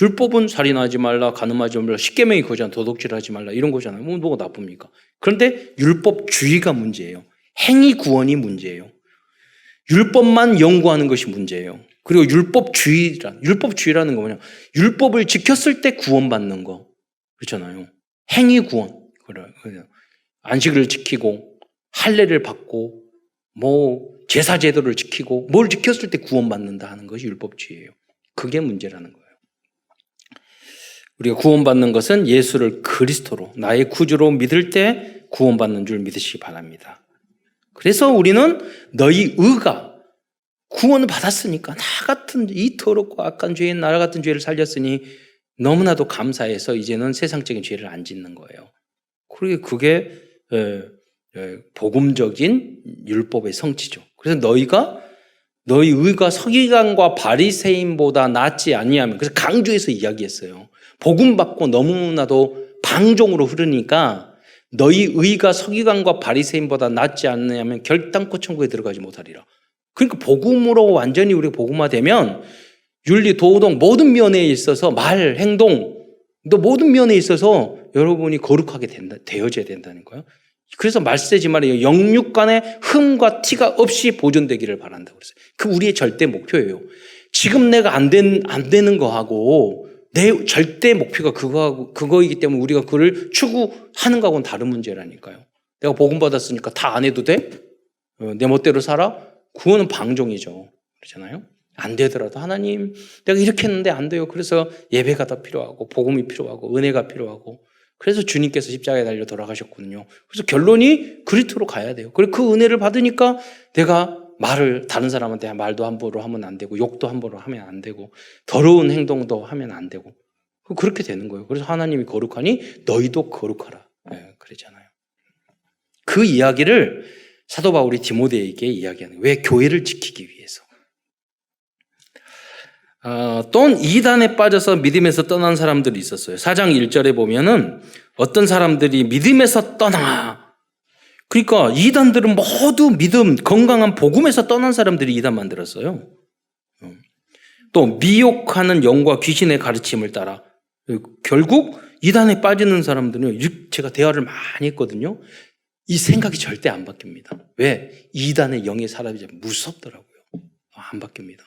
율법은 살인하지 말라, 간음하지 말라, 십계명이 그거잖아. 도둑질하지 말라 이런 거잖아요. 뭐가 나쁩니까? 그런데 율법주의가 문제예요. 행위 구원이 문제예요. 율법만 연구하는 것이 문제예요. 그리고 율법주의라는 거 뭐냐? 율법을 지켰을 때 구원받는 거 그렇잖아요. 행위 구원. 안식을 지키고 할례를 받고 뭐 제사 제도를 지키고 뭘 지켰을 때 구원받는다 하는 것이 율법주의예요. 그게 문제라는 거예요. 우리가 구원받는 것은 예수를 그리스도로 나의 구주로 믿을 때 구원받는 줄 믿으시기 바랍니다. 그래서 우리는 너희 의가 구원을 받았으니까 나 같은 이 더럽고 악한 죄인 나 같은 죄를 살렸으니 너무나도 감사해서 이제는 세상적인 죄를 안 짓는 거예요. 그리고 그게 복음적인 율법의 성취죠. 그래서 너희 의가 서기관과 바리새인보다 낫지 아니하면, 그래서 강조해서 이야기했어요. 복음 받고 너무나도 방종으로 흐르니까 너희 의가 서기관과 바리새인보다 낫지 않느냐면 결단코 천국에 들어가지 못하리라. 그러니까 복음으로 완전히 우리가 복음화되면 윤리, 도덕 모든 면에 있어서 말, 행동, 또 모든 면에 있어서 여러분이 거룩하게 되어져야 된다는 거예요. 그래서 말세지 말이에요. 영육 간의 흠과 티가 없이 보존되기를 바란다고 그랬어요. 그 우리의 절대 목표예요. 지금 내가 안 되는 거하고 내 절대 목표가 그거이기 때문에 우리가 그걸 추구하는 거하고는 다른 문제라니까요. 내가 복음 받았으니까 다 안 해도 돼? 내 멋대로 살아? 그거는 방종이죠. 그렇잖아요. 안 되더라도 하나님 내가 이렇게 했는데 안 돼요. 그래서 예배가 더 필요하고 복음이 필요하고 은혜가 필요하고 그래서 주님께서 십자가에 달려 돌아가셨거든요. 그래서 결론이 그리스도로 가야 돼요. 그리고 그 은혜를 받으니까 내가 말을 다른 사람한테 말도 함부로 하면 안 되고 욕도 함부로 하면 안 되고 더러운 행동도 하면 안 되고 그렇게 되는 거예요. 그래서 하나님이 거룩하니 너희도 거룩하라. 그러잖아요. 그 이야기를 사도 바울이 디모데에게 이야기하는 거예요. 왜? 교회를 지키기 위해서. 또 이단에 빠져서 믿음에서 떠난 사람들이 있었어요. 4장 1절에 보면은 어떤 사람들이 믿음에서 떠나. 그러니까 이단들은 모두 믿음, 건강한 복음에서 떠난 사람들이 이단 만들었어요. 또 미혹하는 영과 귀신의 가르침을 따라. 결국 이단에 빠지는 사람들은 제가 대화를 많이 했거든요. 이 생각이 절대 안 바뀝니다. 왜? 이단의 영의 사람이 무섭더라고요. 안 바뀝니다.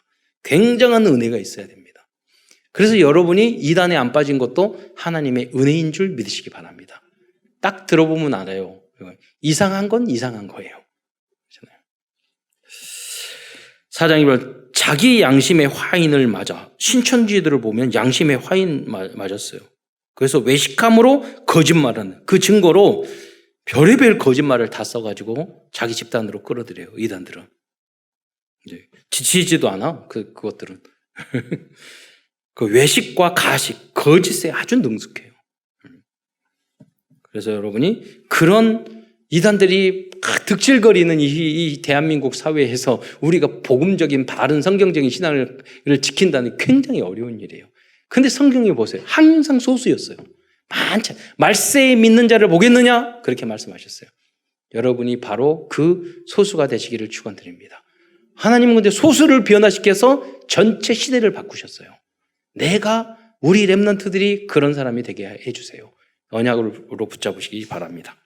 굉장한 은혜가 있어야 됩니다. 그래서 여러분이 이단에 안 빠진 것도 하나님의 은혜인 줄 믿으시기 바랍니다. 딱 들어보면 알아요. 이상한 건 이상한 거예요. 사장 1번 자기 양심의 화인을 맞아. 신천지들을 보면 양심의 화인 맞았어요. 그래서 외식함으로 거짓말하는 그 증거로 별의별 거짓말을 다 써가지고 자기 집단으로 끌어들여요. 이단들은. 지치지도 않아. 그것들은. 그 외식과 가식, 거짓에 아주 능숙해요. 그래서 여러분이 그런 이단들이 득실거리는 이 대한민국 사회에서 우리가 복음적인 바른 성경적인 신앙을 지킨다는 게 굉장히 어려운 일이에요. 근데 성경에 보세요. 항상 소수였어요. 말세에 믿는 자를 보겠느냐? 그렇게 말씀하셨어요. 여러분이 바로 그 소수가 되시기를 축원드립니다. 하나님은 근데 소수를 변화시켜서 전체 시대를 바꾸셨어요. 우리 렘넌트들이 그런 사람이 되게 해주세요. 언약으로 붙잡으시기 바랍니다.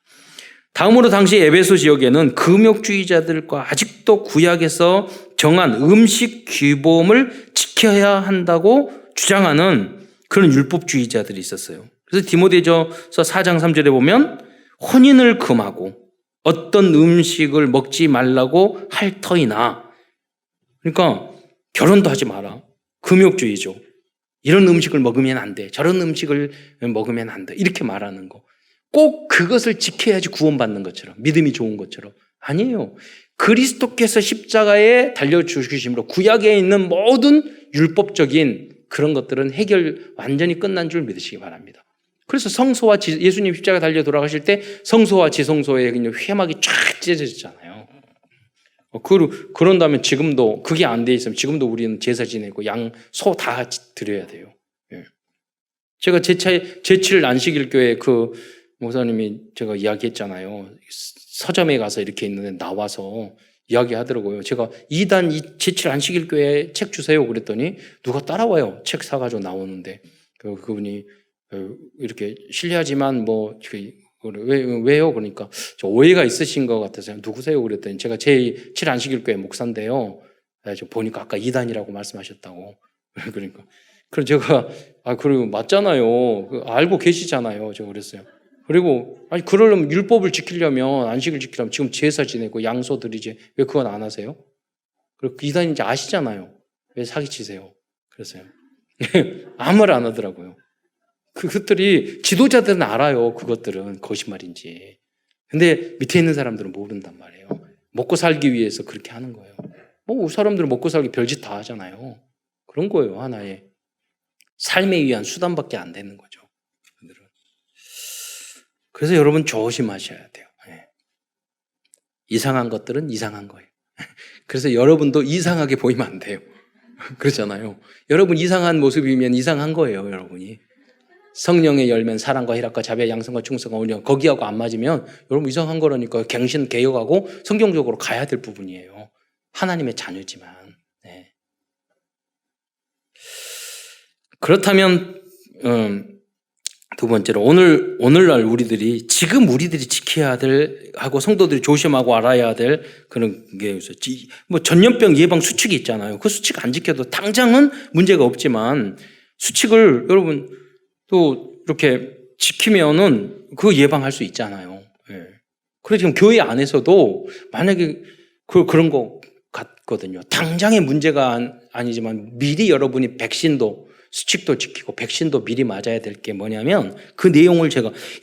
다음으로 당시 에베소 지역에는 금욕주의자들과 아직도 구약에서 정한 음식 규범을 지켜야 한다고 주장하는 그런 율법주의자들이 있었어요. 그래서 디모데전서 4장 3절에 보면 혼인을 금하고 어떤 음식을 먹지 말라고 할 터이나, 그러니까 결혼도 하지 마라. 금욕주의죠. 이런 음식을 먹으면 안 돼. 저런 음식을 먹으면 안 돼. 이렇게 말하는 거. 꼭 그것을 지켜야지 구원받는 것처럼, 믿음이 좋은 것처럼. 아니에요. 그리스도께서 십자가에 달려주심으로 구약에 있는 모든 율법적인 그런 것들은 완전히 끝난 줄 믿으시기 바랍니다. 그래서 예수님 십자가 달려 돌아가실 때 성소와 지성소에 회막이 쫙 찢어졌잖아요. 그런다면 지금도 그게 안 돼 있으면 지금도 우리는 제사 지내고 소 다 드려야 돼요. 제가 제7 안식일교회 그 목사님이 제가 이야기했잖아요. 서점에 가서 이렇게 있는데 나와서 이야기하더라고요. 제가 2단 제7 안식일교회 책 주세요 그랬더니 누가 따라와요. 책 사가지고 나오는데 그분이 이렇게 실례하지만 왜요? 그러니까 저 오해가 있으신 것 같아서 누구세요? 그랬더니 제가 제7 안식일교회 목사인데요. 저 보니까 아까 2단이라고 말씀하셨다고. 그러니까 그럼 제가 그리고 맞잖아요. 알고 계시잖아요. 제가 그랬어요. 그리고 그러려면 율법을 지키려면 안식을 지키려면 지금 제사 지내고 양소 드리지 왜 그건 안 하세요? 그리고 2단인지 아시잖아요. 왜 사기치세요? 그랬어요. 아무 말 안 하더라고요. 그것들이 지도자들은 알아요. 그것들은 거짓말인지. 근데 밑에 있는 사람들은 모른단 말이에요. 먹고 살기 위해서 그렇게 하는 거예요. 사람들은 먹고 살기 별짓 다 하잖아요. 그런 거예요. 하나의 삶에 위한 수단밖에 안 되는 거죠. 그래서 여러분 조심하셔야 돼요. 이상한 것들은 이상한 거예요. 그래서 여러분도 이상하게 보이면 안 돼요. 그렇잖아요. 여러분 이상한 모습이면 이상한 거예요. 여러분이. 성령의 열매는 사랑과 희락과 자비와 양성과 충성과 온유와 거기하고 안 맞으면 여러분 이상한 거라니까. 갱신 개혁하고 성경적으로 가야 될 부분이에요. 하나님의 자녀지만. 네. 그렇다면 두 번째로 오늘날 지금 우리들이 지켜야 될 하고 성도들이 조심하고 알아야 될 그런 게 전염병 예방 수칙이 있잖아요. 그 수칙 안 지켜도 당장은 문제가 없지만 수칙을 여러분 또 이렇게 지키면은 그 예방할 수 있잖아요. 그래서 지금 교회 안에서도 만약에 그런 거 같거든요. 당장의 문제가 아니지만 미리 여러분이 수칙도 지키고 백신도 미리 맞아야 될 게 뭐냐면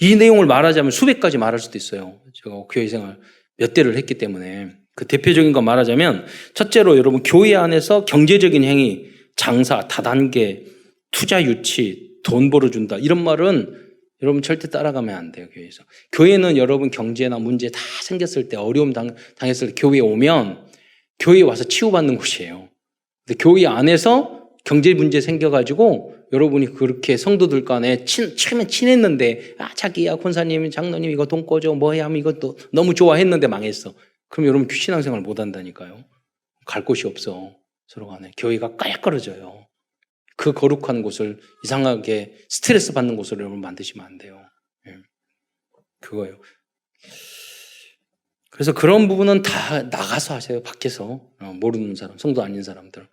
이 내용을 말하자면 수백 가지 말할 수도 있어요. 제가 교회 생활 몇 대를 했기 때문에 그 대표적인 거 말하자면 첫째로 여러분 교회 안에서 경제적인 행위, 장사, 다단계, 투자 유치, 돈 벌어준다 이런 말은 여러분 절대 따라가면 안 돼요. 교회에서. 교회는 여러분 경제나 문제 다 생겼을 때 어려움 당했을 때 교회에 오면 교회에 와서 치유받는 곳이에요. 근데 교회 안에서 경제 문제 생겨가지고 여러분이 그렇게 성도들 간에 처음에 친했는데 자기야 권사님 장로님 이거 돈 꿔줘 뭐해 하면 이것도 너무 좋아했는데 망했어. 그럼 여러분 신앙생활 못 한다니까요. 갈 곳이 없어. 서로 간에 교회가 까약거려져요. 그 거룩한 곳을 이상하게 스트레스 받는 곳으로 여러분 만드시면 안 돼요. 그거예요. 그래서 그런 부분은 다 나가서 하세요. 밖에서 모르는 사람, 성도 아닌 사람들.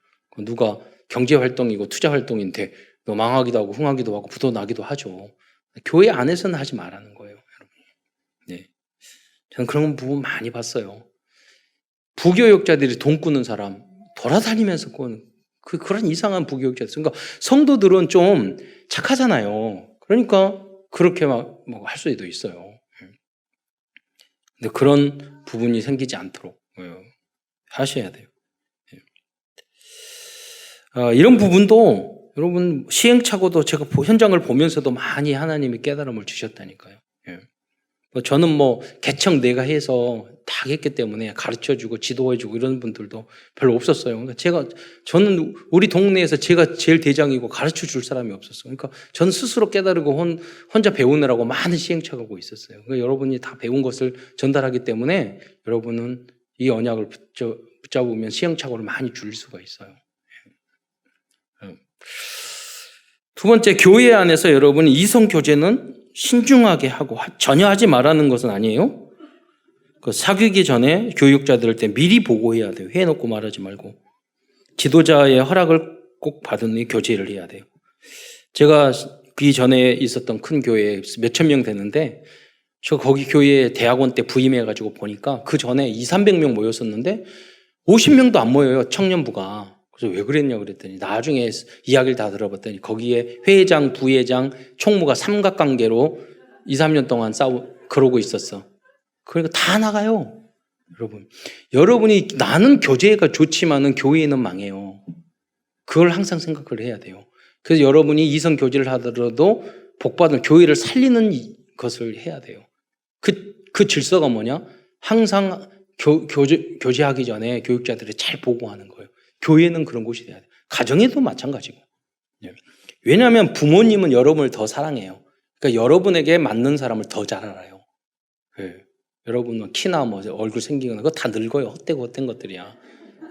누가 경제활동이고 투자활동인데 망하기도 하고 흥하기도 하고 부도 나기도 하죠. 교회 안에서는 하지 말라는 거예요. 여러분. 네. 저는 그런 부분 많이 봤어요. 부교역자들이 돈 꾸는 사람 돌아다니면서 꾸는 그런 이상한 부교역자들. 그러니까 성도들은 좀 착하잖아요. 그러니까 그렇게 막 할 수도 있어요. 근데 그런 부분이 생기지 않도록 하셔야 돼요. 이런 부분도 여러분 시행착오도 제가 현장을 보면서도 많이 하나님이 깨달음을 주셨다니까요. 저는 개척 내가 해서 다 했기 때문에 가르쳐주고 지도해주고 이런 분들도 별로 없었어요. 그러니까 저는 우리 동네에서 제가 제일 대장이고 가르쳐줄 사람이 없었어요. 그러니까 저는 스스로 깨달고 혼자 배우느라고 많은 시행착오가 있었어요. 그러니까 여러분이 다 배운 것을 전달하기 때문에 여러분은 이 언약을 붙잡으면 시행착오를 많이 줄일 수가 있어요. 두 번째, 교회 안에서 여러분 이성 교제는 신중하게 하고 전혀 하지 말라는 것은 아니에요. 사귀기 전에 교육자들 때 미리 보고해야 돼요. 해놓고 말하지 말고 지도자의 허락을 꼭 받은 후에 교제를 해야 돼요. 제가 그 전에 있었던 큰 교회에 몇천 명 되는데 저 거기 교회 대학원 때 부임해가지고 보니까 그 전에 200~300명 모였었는데 50명도 안 모여요. 청년부가. 그래서 왜 그랬냐 그랬더니 나중에 이야기를 다 들어봤더니 거기에 회장, 부회장, 총무가 삼각관계로 2~3년 동안 그러고 있었어. 그러니까 다 나가요. 여러분이 나는 교제가 좋지만은 교회는 망해요. 그걸 항상 생각을 해야 돼요. 그래서 여러분이 이성 교제를 하더라도 복받은 교회를 살리는 것을 해야 돼요. 그 질서가 뭐냐? 항상 교제하기 전에 교육자들이 잘 보고하는 거예요. 교회는 그런 곳이 돼야 돼요. 가정에도 마찬가지고. 왜냐하면 부모님은 여러분을 더 사랑해요. 그러니까 여러분에게 맞는 사람을 더 잘 알아요. 네. 여러분은 키나 얼굴 생기거나 그거 다 늙어요. 헛된 것들이야.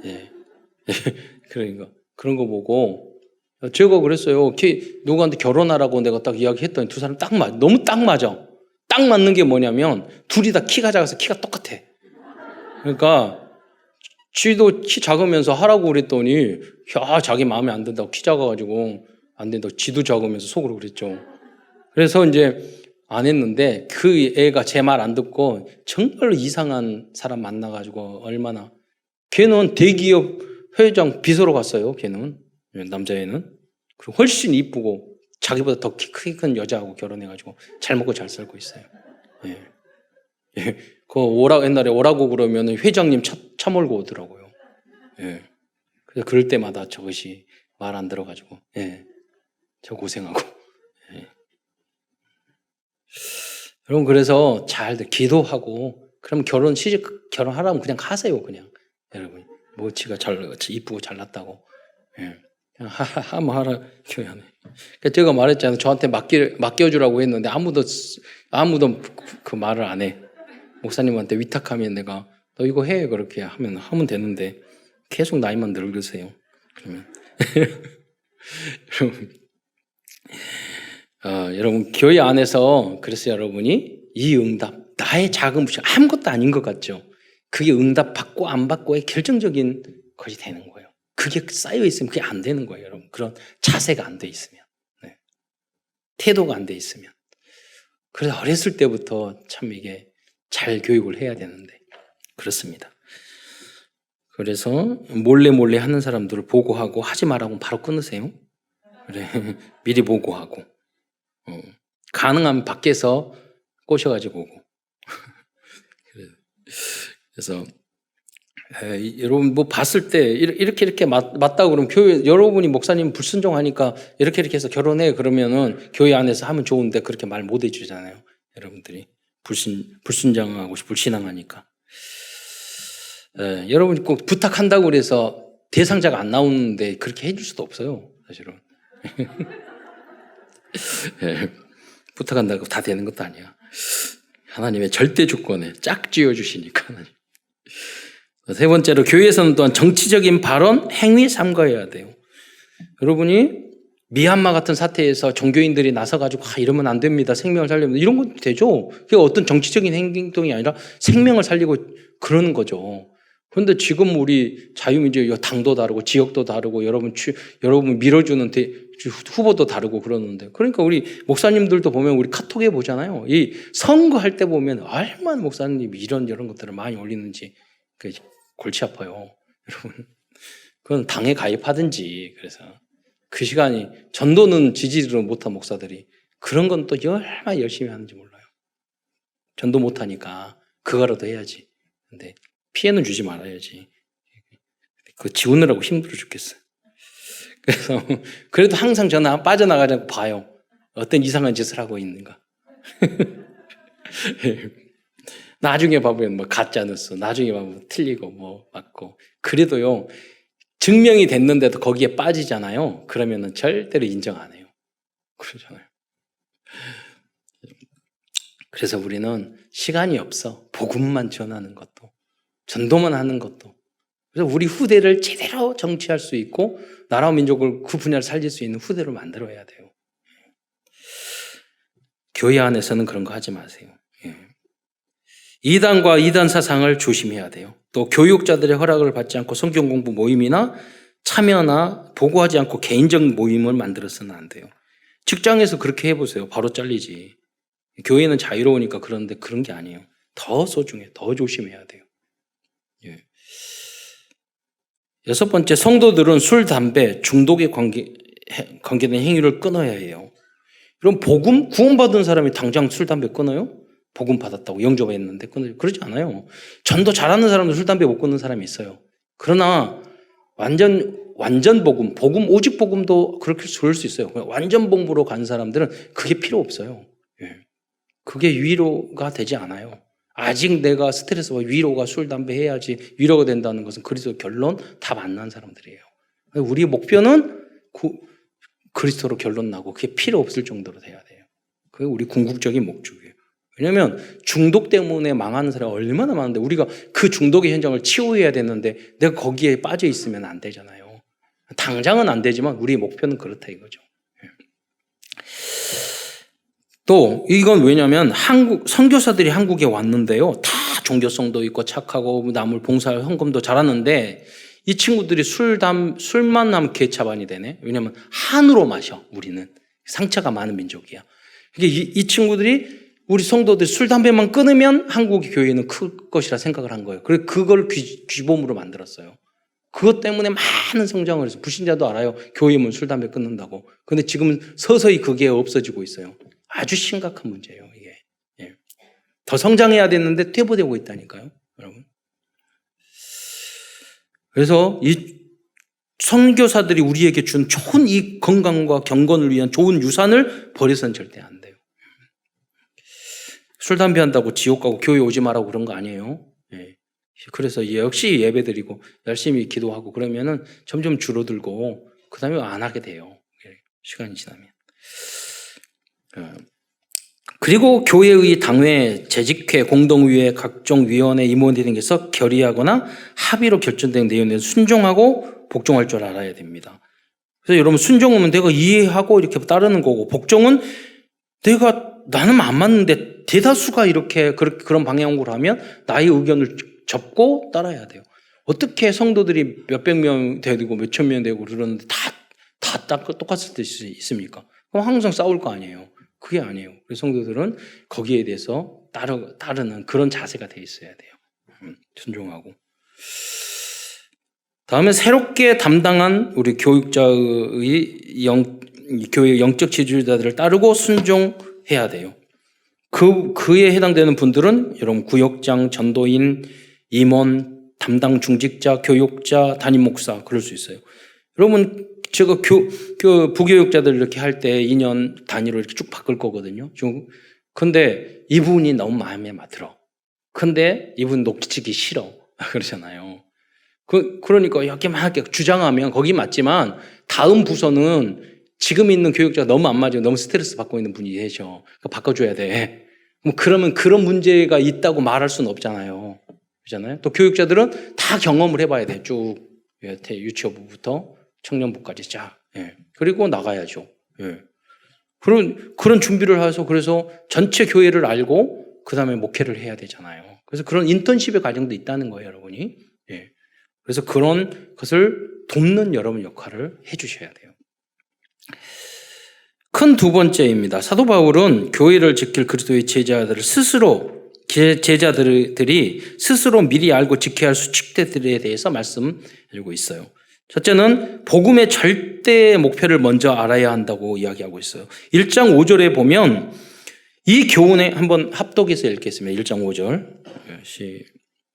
예. 그러니까 그런 거 보고 제가 그랬어요. 누구한테 결혼하라고 내가 딱 이야기했더니 두 사람 너무 딱 맞아. 딱 맞는 게 뭐냐면 둘이 다 키가 작아서 키가 똑같아. 그러니까 지도 키 작으면서 하라고 그랬더니 자기 마음에 안 든다고 키 작아가지고 안 된다고 지도 작으면서 속으로 그랬죠. 그래서 이제 안 했는데 그 애가 제 말 안 듣고 정말로 이상한 사람 만나가지고 얼마나 걔는 대기업 회장 비서로 갔어요. 걔는 남자애는 그리고 훨씬 이쁘고 자기보다 더 키 큰 여자하고 결혼해가지고 잘 먹고 잘 살고 있어요. 예. 예. 옛날에 오라고 그러면 회장님 차 몰고 오더라고요. 예. 그래서 그럴 때마다 저것이 말 안 들어가지고, 예. 저 고생하고, 예. 여러분, 그래서 잘 기도하고, 그럼 결혼하라면 그냥 하세요, 그냥. 여러분. 지가 이쁘고 잘났다고. 예. 그냥 하면 하라, 교회 안에. 그러니까 제가 말했잖아요. 저한테 맡겨주라고 했는데 아무도 그 말을 안 해. 목사님한테 위탁하면 내가 너 이거 해 그렇게 하면 되는데 계속 나이만 늙으세요. 그러면 여러분 교회 안에서 그래서 여러분이 이 응답 나의 작은 부심 아무것도 아닌 것 같죠. 그게 응답 받고 안 받고의 결정적인 것이 되는 거예요. 그게 쌓여 있으면 그게 안 되는 거예요, 여러분. 그런 자세가 안 돼 있으면, 네. 태도가 안 돼 있으면. 그래서 어렸을 때부터 참 이게 잘 교육을 해야 되는데 그렇습니다. 그래서 몰래 하는 사람들을 보고하고 하지 말라고 바로 끊으세요. 그래. 미리 보고하고 가능하면 밖에서 꼬셔가지고 오고. 그래서 여러분 봤을 때 이렇게 맞다고 그러면 교회 여러분이 목사님 불순종하니까 이렇게 해서 결혼해 그러면은 교회 안에서 하면 좋은데 그렇게 말 못 해주잖아요. 여러분들이 불순종하고 불신앙하니까. 여러분이 꼭 부탁한다고 그래서 대상자가 안 나오는데 그렇게 해줄 수도 없어요, 사실은. 부탁한다고 다 되는 것도 아니야. 하나님의 절대 조건에 짝 지어주시니까. 세 번째로 교회에서는 또한 정치적인 발언, 행위 삼가해야 돼요. 여러분이 미얀마 같은 사태에서 종교인들이 나서가지고 이러면 안 됩니다. 생명을 살리면 이런 것도 되죠. 그게 어떤 정치적인 행동이 아니라 생명을 살리고 그러는 거죠. 그런데 지금 우리 자유민주주의 당도 다르고 지역도 다르고 여러분 밀어주는 후보도 다르고 그러는데 그러니까 우리 목사님들도 보면 우리 카톡에 보잖아요. 이 선거할 때 보면 얼마나 목사님이 이런 것들을 많이 올리는지 골치 아파요. 여러분 그건 당에 가입하든지 그래서 그 시간이 전도는 지지를 못한 목사들이 그런 건 또 얼마나 열심히 하는지 몰라요. 전도 못하니까 그거라도 해야지. 근데 피해는 주지 말아야지. 그거 지우느라고 힘들어 죽겠어요. 그래서 그래도 항상 저는 빠져나가자고 봐요. 어떤 이상한 짓을 하고 있는가. 나중에 봐보면 뭐 가짜 뉴스, 나중에 봐보면 틀리고 뭐 맞고. 그래도요, 증명이 됐는데도 거기에 빠지잖아요. 그러면은 절대로 인정 안 해요. 그러잖아요. 그래서 우리는 시간이 없어. 복음만 전하는 것도, 전도만 하는 것도. 그래서 우리 후대를 제대로 정치할 수 있고 나라와 민족을 그 분야를 살릴 수 있는 후대를 만들어야 돼요. 교회 안에서는 그런 거 하지 마세요. 이단과 이단 사상을 조심해야 돼요. 또 교육자들의 허락을 받지 않고 성경 공부 모임이나 참여나 보고하지 않고 개인적 모임을 만들어서는 안 돼요. 직장에서 그렇게 해보세요. 바로 잘리지. 교회는 자유로우니까 그런데 그런 게 아니에요. 더 소중해. 더 조심해야 돼요. 여섯 번째, 성도들은 술, 담배, 중독에 관계된 행위를 끊어야 해요. 그럼 복음, 구원받은 사람이 당장 술, 담배 끊어요? 복음 받았다고 영접했는데 끊어요? 그러지 않아요. 전도 잘하는 사람도 술, 담배 못 끊는 사람이 있어요. 그러나 완전 복음, 오직 복음도 그렇게 좋을 수 있어요. 완전 복음으로 간 사람들은 그게 필요 없어요. 그게 위로가 되지 않아요. 아직 내가 스트레스와 위로가 술, 담배 해야지 위로가 된다는 것은 그리스도 결론 다 만난 사람들이에요. 우리 목표는 그리스도로 결론 나고 그게 필요 없을 정도로 돼야 돼요. 그게 우리 궁극적인 목적이에요. 왜냐하면 중독 때문에 망하는 사람이 얼마나 많은데 우리가 그 중독의 현장을 치유해야 되는데 내가 거기에 빠져 있으면 안 되잖아요. 당장은 안 되지만 우리의 목표는 그렇다 이거죠. 또 이건 왜냐하면 선교사들이 한국에 왔는데요. 다 종교성도 있고 착하고 남을 봉사할 헌금도 잘하는데 이 친구들이 술만 하면 개차반이 되네. 왜냐하면 한우로 마셔. 우리는 상처가 많은 민족이야. 이 친구들이 우리 성도들이 술, 담배만 끊으면 한국의 교회는 클 것이라 생각을 한 거예요. 그래서 그걸 귀범으로 만들었어요. 그것 때문에 많은 성장을 해서 불신자도 알아요. 교회면 술, 담배 끊는다고. 그런데 지금은 서서히 그게 없어지고 있어요. 아주 심각한 문제예요, 이게. 더 성장해야 되는데 퇴보되고 있다니까요, 여러분. 그래서 이 선교사들이 우리에게 준 좋은 이 건강과 경건을 위한 좋은 유산을 버려서는 절대 안 돼요. 술, 담배 한다고 지옥 가고 교회 오지 말라고 그런 거 아니에요. 그래서 역시 예배드리고 열심히 기도하고 그러면은 점점 줄어들고 그 다음에 안 하게 돼요. 시간이 지나면. 그리고 교회의 당회, 재직회, 공동위회, 각종 위원회 임원이 등에서 결의하거나 합의로 결정된 내용에 순종하고 복종할 줄 알아야 됩니다. 그래서 여러분 순종은 내가 이해하고 이렇게 따르는 거고 복종은 나는 안 맞는데 대다수가 이렇게 그런 방향으로 하면 나의 의견을 접고 따라야 돼요. 어떻게 성도들이 몇백 명 되고 몇천 명 되고 그러는데 다 똑같을 때 있습니까? 그럼 항상 싸울 거 아니에요. 그게 아니에요. 그래서 성도들은 거기에 대해서 따르는 그런 자세가 돼 있어야 돼요. 순종하고. 다음에 새롭게 담당한 우리 교육자의 교회 영적 지도자들을 따르고 순종해야 돼요. 그에 해당되는 분들은 여러분 구역장, 전도인, 임원, 담당 중직자, 교육자, 담임 목사 그럴 수 있어요. 여러분 제가 부교육자들 이렇게 할 때 2년 단위로 이렇게 쭉 바꿀 거거든요. 근데 이분이 너무 마음에 들어. 근데 이분 놓치기 싫어. 그러잖아요. 그러니까 이렇게 막 주장하면 거기 맞지만 다음 부서는 지금 있는 교육자가 너무 안 맞아요. 너무 스트레스 받고 있는 분이 계셔. 바꿔줘야 돼. 그러면 그런 문제가 있다고 말할 수는 없잖아요. 그렇잖아요. 또 교육자들은 다 경험을 해봐야 돼. 쭉 유치원부부터 청년부까지 쫙. 그리고 나가야죠. 그런 준비를 해서 그래서 전체 교회를 알고 그 다음에 목회를 해야 되잖아요. 그래서 그런 인턴십의 과정도 있다는 거예요, 여러분이. 그래서 그런 것을 돕는 여러분 역할을 해주셔야 돼요. 큰 두 번째입니다. 사도 바울은 교회를 지킬 그리스도의 제자들이 스스로 미리 알고 지켜야 할 수칙들에 대해서 말씀해주고 있어요. 첫째는 복음의 절대 목표를 먼저 알아야 한다고 이야기하고 있어요. 1장 5절에 보면 이 교훈에 한번 합독해서 읽겠습니다. 1장 5절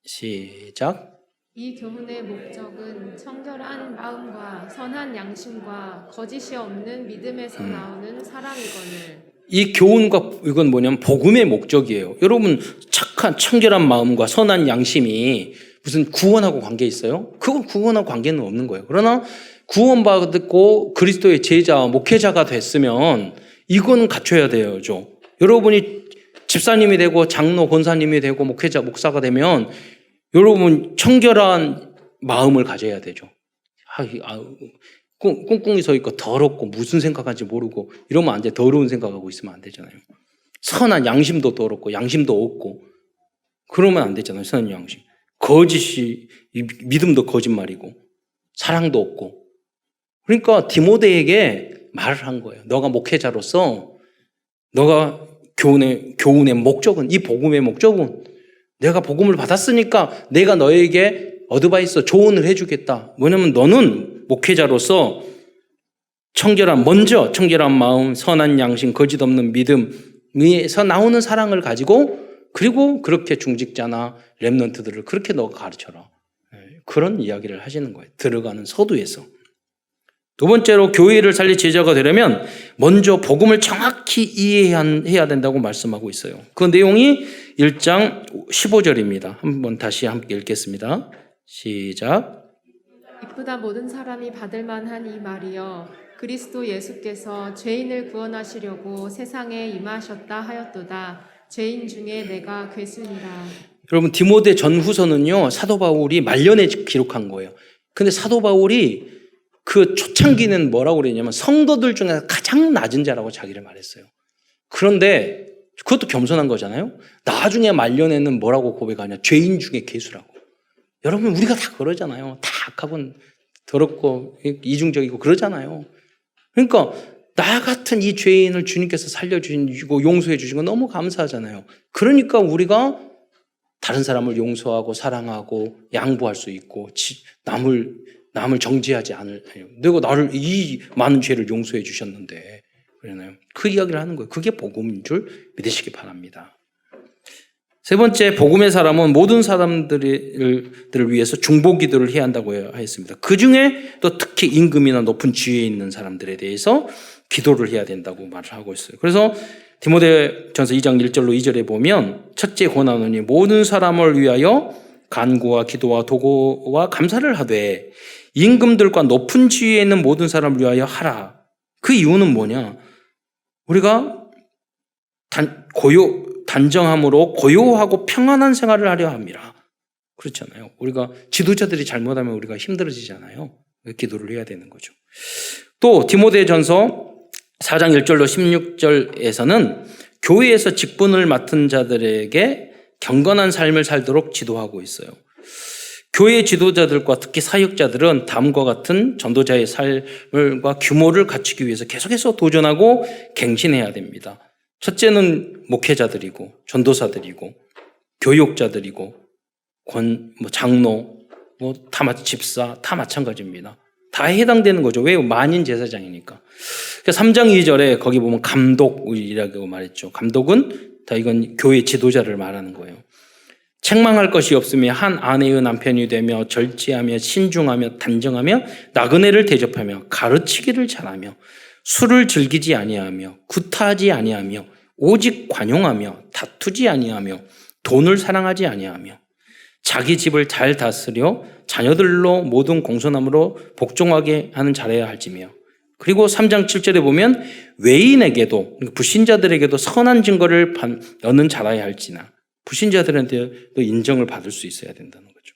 시작. 이 교훈의 목적은 청결한 마음과 선한 양심과 거짓이 없는 믿음에서 나오는 사랑이거늘. 이 교훈과 이건 뭐냐면 복음의 목적이에요. 여러분 착한 청결한 마음과 선한 양심이 무슨 구원하고 관계 있어요? 그건 구원하고 관계는 없는 거예요. 그러나 구원받고 그리스도의 제자, 목회자가 됐으면 이건 갖춰야 돼요죠. 여러분이 집사님이 되고 장로, 권사님이 되고 목회자, 목사가 되면 여러분 청결한 마음을 가져야 되죠. 꿍꿍이 서 있고 더럽고 무슨 생각하는지 모르고 이러면 안 돼. 더러운 생각하고 있으면 안 되잖아요. 선한 양심도 더럽고 양심도 없고 그러면 안 되잖아요. 선한 양심. 거짓이 믿음도 거짓말이고 사랑도 없고. 그러니까 디모데에게 말을 한 거예요. 너가 목회자로서 너가 교훈의 목적은 이 복음의 목적은 내가 복음을 받았으니까 내가 너에게 어드바이스 조언을 해주겠다. 뭐냐면 너는 목회자로서 먼저 청결한 마음, 선한 양심, 거짓 없는 믿음에서 나오는 사랑을 가지고 그리고 그렇게 중직자나 렘넌트들을 그렇게 너가 가르쳐라. 그런 이야기를 하시는 거예요. 들어가는 서두에서. 두 번째로 교회를 살릴 제자가 되려면 먼저 복음을 정확히 이해해야 된다고 말씀하고 있어요. 그 내용이 1장 15절입니다. 한번 다시 함께 읽겠습니다. 시작. 기쁘다 모든 사람이 받을 만한 이 말이여 그리스도 예수께서 죄인을 구원하시려고 세상에 임하셨다 하였도다. 죄인 중에 내가 괴순이라. 여러분 디모데 전후서는요 사도 바울이 말년에 기록한 거예요. 근데 사도 바울이 그 초창기는 뭐라고 그랬냐면 성도들 중에 가장 낮은 자라고 자기를 말했어요. 그런데 그것도 겸손한 거잖아요. 나중에 말년에는 뭐라고 고백하냐. 죄인 중에 괴수라고. 여러분 우리가 다 그러잖아요. 다 악하고 더럽고 이중적이고 그러잖아요. 그러니까 나 같은 이 죄인을 주님께서 살려주시고 용서해 주시고 너무 감사하잖아요. 그러니까 우리가 다른 사람을 용서하고 사랑하고 양보할 수 있고 남을 정죄하지 않을. 내가 나를 이 많은 죄를 용서해 주셨는데 그러나요? 그 이야기를 하는 거예요. 그게 복음인 줄 믿으시기 바랍니다. 세 번째, 복음의 사람은 모든 사람들을 위해서 중보 기도를 해야 한다고 했습니다. 그 중에 또 특히 임금이나 높은 지위에 있는 사람들에 대해서 기도를 해야 된다고 말을 하고 있어요. 그래서 디모데전서 2장 1절로 2절에 보면 첫째 권하노니 모든 사람을 위하여 간구와 기도와 도구와 감사를 하되 임금들과 높은 지위에 있는 모든 사람을 위하여 하라. 그 이유는 뭐냐? 우리가 단정함으로 고요하고 평안한 생활을 하려 합니다. 그렇잖아요. 우리가 지도자들이 잘못하면 우리가 힘들어지잖아요. 기도를 해야 되는 거죠. 또 디모데전서 4장 1절로 16절에서는 교회에서 직분을 맡은 자들에게 경건한 삶을 살도록 지도하고 있어요. 교회 지도자들과 특히 사역자들은 다음과 같은 전도자의 삶과 규모를 갖추기 위해서 계속해서 도전하고 갱신해야 됩니다. 첫째는 목회자들이고 전도사들이고 교육자들이고 장로, 집사 다 마찬가지입니다. 다 해당되는 거죠. 왜? 만인 제사장이니까. 3장 2절에 거기 보면 감독이라고 말했죠. 감독은 다 이건 교회 지도자를 말하는 거예요. 책망할 것이 없으며 한 아내의 남편이 되며 절제하며 신중하며 단정하며 나그네를 대접하며 가르치기를 잘하며 술을 즐기지 아니하며 구타하지 아니하며 오직 관용하며 다투지 아니하며 돈을 사랑하지 아니하며 자기 집을 잘 다스려 자녀들로 모든 공손함으로 복종하게 하는 잘해야 할지며 그리고 3장 7절에 보면 외인에게도 불신자들에게도 선한 증거를 여는 잘해야 할지나 불신자들한테도 인정을 받을 수 있어야 된다는 거죠.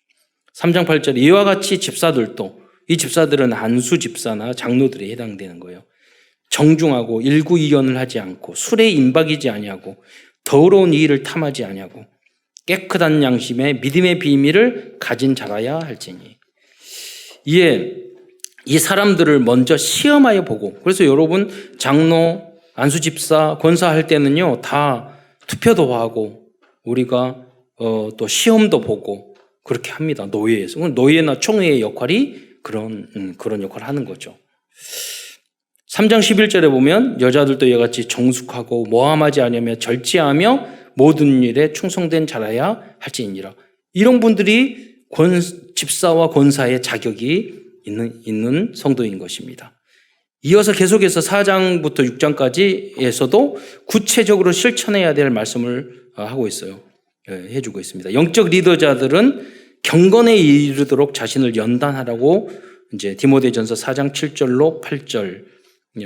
3장 8절 이와 같이 집사들도 이 집사들은 안수 집사나 장로들에 해당되는 거예요. 정중하고 일구이연을 하지 않고 술에 임박이지 아니하고 더러운 일을 탐하지 아니하고 깨끗한 양심에 믿음의 비밀을 가진 자라야 할지니. 이 사람들을 먼저 시험하여 보고 그래서 여러분 장로, 안수집사, 권사할 때는요 다 투표도 하고 우리가 또 시험도 보고 그렇게 합니다. 노예에서. 노예나 총회의 역할이 그런 역할을 하는 거죠. 3장 11절에 보면 여자들도 이같이 정숙하고 모함하지 않으며 절제하며 모든 일에 충성된 자라야 할지니라. 이런 분들이 집사와 권사의 자격이 있는 성도인 것입니다. 이어서 계속해서 4장부터 6장까지에서도 구체적으로 실천해야 될 말씀을 하고 있어요. 해주고 있습니다. 영적 리더자들은 경건에 이르도록 자신을 연단하라고 이제 디모데전서 4장 7절로 8절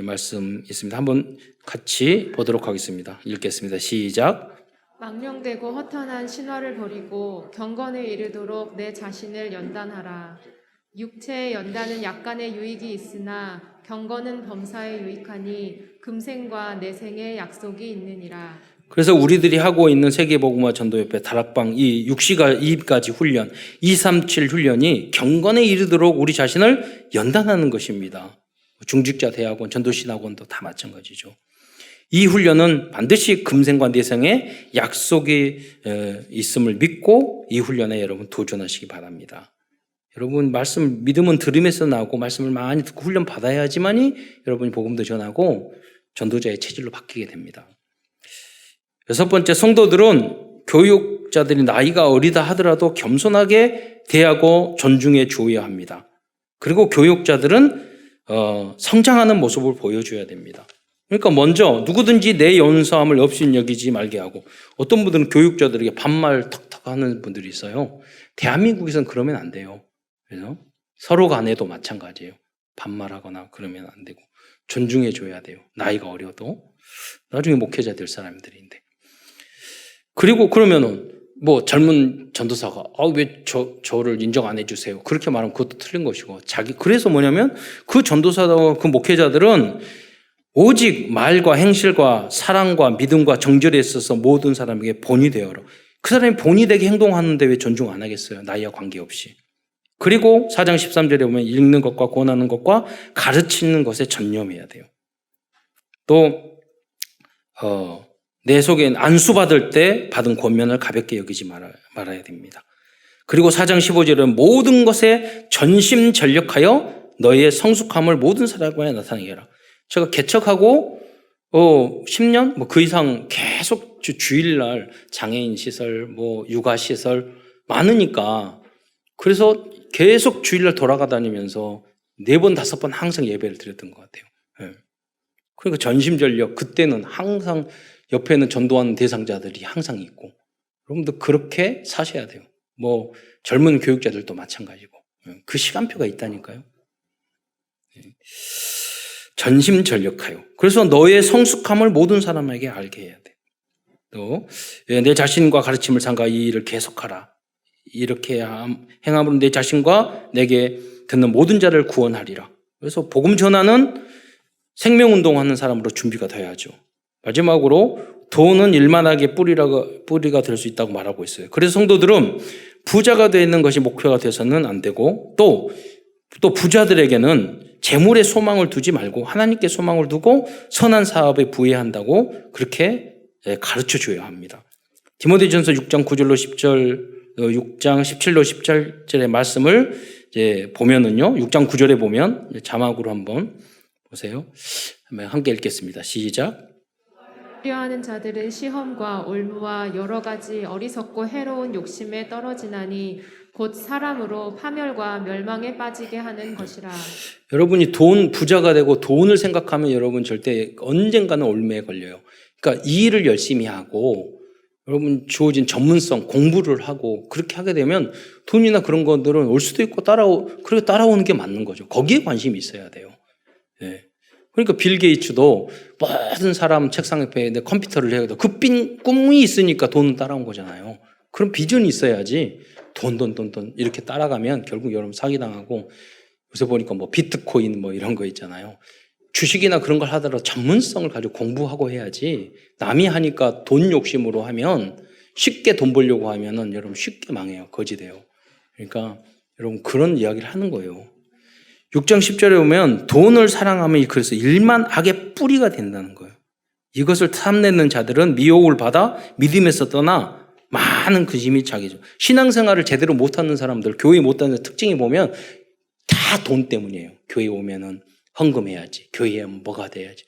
말씀 있습니다. 한번 같이 보도록 하겠습니다. 읽겠습니다. 시작. 망령되고 허탄한 신화를 버리고 경건에 이르도록 내 자신을 연단하라. 육체의 연단은 약간의 유익이 있으나 경건은 범사에 유익하니 금생과 내생의 약속이 있느니라. 그래서 우리들이 하고 있는 세계복음화 전도협회 다락방 이 6시가지 훈련, 237 훈련이 경건에 이르도록 우리 자신을 연단하는 것입니다. 중직자 대학원, 전도신학원도 다 마찬가지죠. 이 훈련은 반드시 금생과 내생의 약속이 있음을 믿고 이 훈련에 여러분 도전하시기 바랍니다. 여러분 말씀 믿음은 들음에서 나오고 말씀을 많이 듣고 훈련 받아야지만이 여러분이 복음도 전하고 전도자의 체질로 바뀌게 됩니다. 6번째, 성도들은 교육자들이 나이가 어리다 하더라도 겸손하게 대하고 존중해 주어야 합니다. 그리고 교육자들은 성장하는 모습을 보여줘야 됩니다. 그러니까 먼저 누구든지 내 연소함을 없인 여기지 말게 하고, 어떤 분들은 교육자들에게 반말 턱턱 하는 분들이 있어요. 대한민국에서는 그러면 안 돼요. 그래서 서로 간에도 마찬가지예요. 반말하거나 그러면 안 되고 존중해 줘야 돼요. 나이가 어려도 나중에 목회자 될 사람들인데. 그리고 그러면은 뭐 젊은 전도사가 왜 저를 인정 안 해주세요? 그렇게 말하면 그것도 틀린 것이고, 그래서 뭐냐면 그 전도사와 그 목회자들은 오직 말과 행실과 사랑과 믿음과 정절에 있어서 모든 사람에게 본이 되어라. 그 사람이 본이 되게 행동하는데 왜 존중 안 하겠어요? 나이와 관계없이. 그리고 4장 13절에 보면 읽는 것과 권하는 것과 가르치는 것에 전념해야 돼요. 또 내 속에 안수받을 때 받은 권면을 가볍게 여기지 말아야 됩니다. 그리고 4장 15절은 모든 것에 전심전력하여 너의 성숙함을 모든 사람에 나타내게 해라. 제가 개척하고 10년 그 이상 계속 주일날 장애인 시설, 육아 시설 많으니까, 그래서 계속 주일날 돌아다니면서 4번, 5번 항상 예배를 드렸던 것 같아요. 그러니까 전심전력, 그때는 항상 옆에는 전도하는 대상자들이 항상 있고, 여러분도 그렇게 사셔야 돼요. 젊은 교육자들도 마찬가지고, 그 시간표가 있다니까요. 전심전력하여. 그래서 너의 성숙함을 모든 사람에게 알게 해야 돼. 또 내 자신과 가르침을 삼가 이 일을 계속하라. 이렇게 행함으로 내 자신과 내게 듣는 모든 자를 구원하리라. 그래서 복음 전하는 생명운동하는 사람으로 준비가 돼야죠. 마지막으로 돈은 일만하게 뿌리가 될 수 있다고 말하고 있어요. 그래서 성도들은 부자가 되는 것이 목표가 돼서는 안 되고, 또 부자들에게는 재물에 소망을 두지 말고 하나님께 소망을 두고 선한 사업에 부해한다고 그렇게 가르쳐 줘야 합니다. 디모데전서 6장 9절로 10절, 6장 17로 17절의 말씀을 이제 보면은요, 6장 9절에 보면 자막으로 한번 보세요. 함께 읽겠습니다. 시작. 필요하는 자들은 시험과 올무와 여러 가지 어리석고 해로운 욕심에 떨어지나니 곧 사람으로 파멸과 멸망에 빠지게 하는 것이라. 여러분이 부자가 되고 돈을 생각하면 여러분 절대 언젠가는 올매에 걸려요. 그러니까 이 일을 열심히 하고 여러분 주어진 전문성 공부를 하고 그렇게 하게 되면 돈이나 그런 것들은 올 수도 있고 그리고 따라오는 게 맞는 거죠. 거기에 관심이 있어야 돼요. 네. 그러니까 빌 게이츠도 모든 사람 책상 옆에 컴퓨터를 해야 돼. 그 꿈이 있으니까 돈은 따라온 거잖아요. 그럼 비전이 있어야지 돈 이렇게 따라가면 결국 여러분 사기당하고, 요새 보니까 비트코인 이런 거 있잖아요. 주식이나 그런 걸 하더라도 전문성을 가지고 공부하고 해야지, 남이 하니까 돈 욕심으로 하면 쉽게 돈 벌려고 하면은 여러분 쉽게 망해요. 거지돼요. 그러니까 여러분 그런 이야기를 하는 거예요. 6장 10절에 보면 돈을 사랑하면 그래서 일만 악의 뿌리가 된다는 거예요. 이것을 탐내는 자들은 미혹을 받아 믿음에서 떠나 많은 근심이 자기죠. 신앙생활을 제대로 못하는 사람들, 교회 못하는 특징이 보면 다 돈 때문이에요. 교회 오면은 헌금해야지, 교회에 뭐가 돼야지.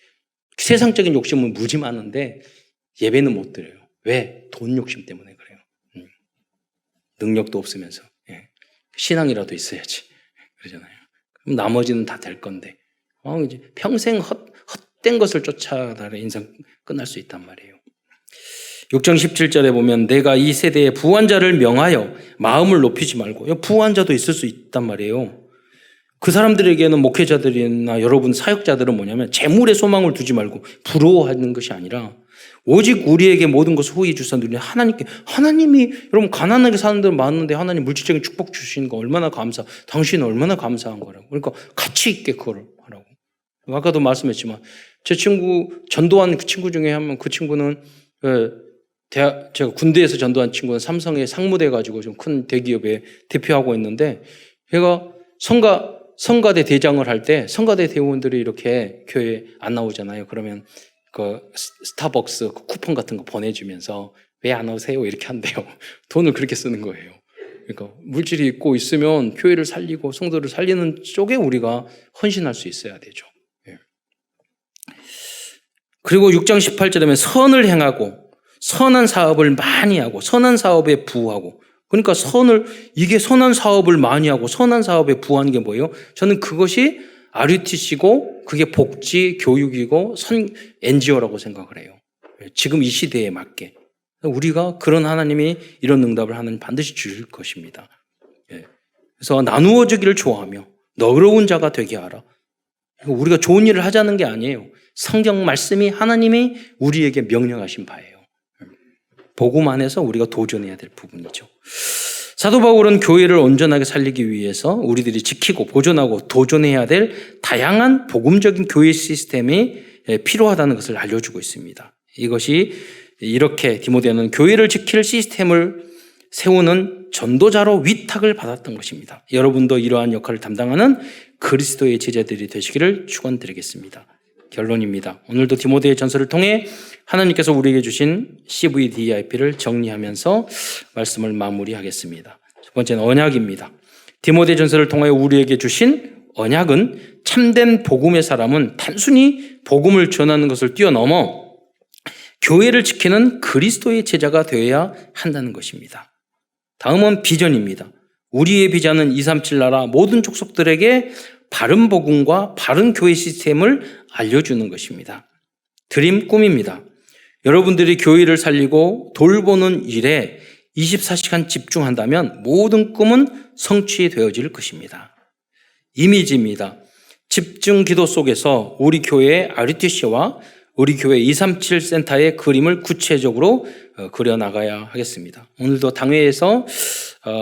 세상적인 욕심은 무지 많은데 예배는 못 드려요. 왜? 돈 욕심 때문에 그래요. 능력도 없으면서. 신앙이라도 있어야지. 그러잖아요. 그럼 나머지는 다 될 건데 이제 평생 헛된 것을 쫓아다가 인생 끝날 수 있단 말이에요. 6장 17절에 보면 내가 이 세대의 부한자를 명하여 마음을 높이지 말고, 부한자도 있을 수 있단 말이에요. 그 사람들에게는 목회자들이나 여러분 사역자들은 뭐냐면 재물에 소망을 두지 말고 부러워하는 것이 아니라 오직 우리에게 모든 것을 후히 주사 누리는 하나님이 여러분 가난하게 사는 데는 많은데 하나님 물질적인 축복 주시는 거 얼마나 당신은 얼마나 감사한 거라고. 그러니까 가치 있게 그걸 하라고. 아까도 말씀했지만 제 친구 전도한 그 친구 중에 한 명, 그 친구는 제가 군대에서 전도한 친구는 삼성에 상무돼 가지고 좀 큰 대기업에 대표하고 있는데 걔가 성가대 대장을 할 때 성가대 대원들이 이렇게 교회에 안 나오잖아요. 그러면 그 스타벅스 쿠폰 같은 거 보내주면서 왜 안 오세요? 이렇게 한대요. 돈을 그렇게 쓰는 거예요. 그러니까 물질이 있고 있으면 교회를 살리고 성도를 살리는 쪽에 우리가 헌신할 수 있어야 되죠. 그리고 6장 18절에 보면 선을 행하고 선한 사업을 많이 하고 선한 사업에 부하고, 그러니까 이게 선한 사업을 많이 하고 선한 사업에 부하는 게 뭐예요? 저는 그것이 RUTC고 그게 복지, 교육이고 NGO라고 생각을 해요. 지금 이 시대에 맞게. 우리가 그런 하나님이 이런 응답을 하나님 반드시 주실 것입니다. 그래서 나누어 주기를 좋아하며 너그러운 자가 되게 하라. 우리가 좋은 일을 하자는 게 아니에요. 성경 말씀이 하나님이 우리에게 명령하신 바예요. 복음 안에서 우리가 도전해야 될 부분이죠. 사도 바울은 교회를 온전하게 살리기 위해서 우리들이 지키고 보존하고 도전해야 될 다양한 복음적인 교회 시스템이 필요하다는 것을 알려주고 있습니다. 이것이 이렇게 디모데는 교회를 지킬 시스템을 세우는 전도자로 위탁을 받았던 것입니다. 여러분도 이러한 역할을 담당하는 그리스도의 제자들이 되시기를 축원드리겠습니다. 결론입니다. 오늘도 디모데의 전서를 통해 하나님께서 우리에게 주신 CVDIP를 정리하면서 말씀을 마무리하겠습니다. 첫 번째는 언약입니다. 디모데 전서를 통해 우리에게 주신 언약은 참된 복음의 사람은 단순히 복음을 전하는 것을 뛰어넘어 교회를 지키는 그리스도의 제자가 되어야 한다는 것입니다. 다음은 비전입니다. 우리의 비전은 237 나라 모든 족속들에게 바른 복음과 바른 교회 시스템을 알려주는 것입니다. 드림 꿈입니다. 여러분들이 교회를 살리고 돌보는 일에 24시간 집중한다면 모든 꿈은 성취되어질 것입니다. 이미지입니다. 집중 기도 속에서 우리 교회의 RUTC와 우리 교회 237 센터의 그림을 구체적으로 그려나가야 하겠습니다. 오늘도 당회에서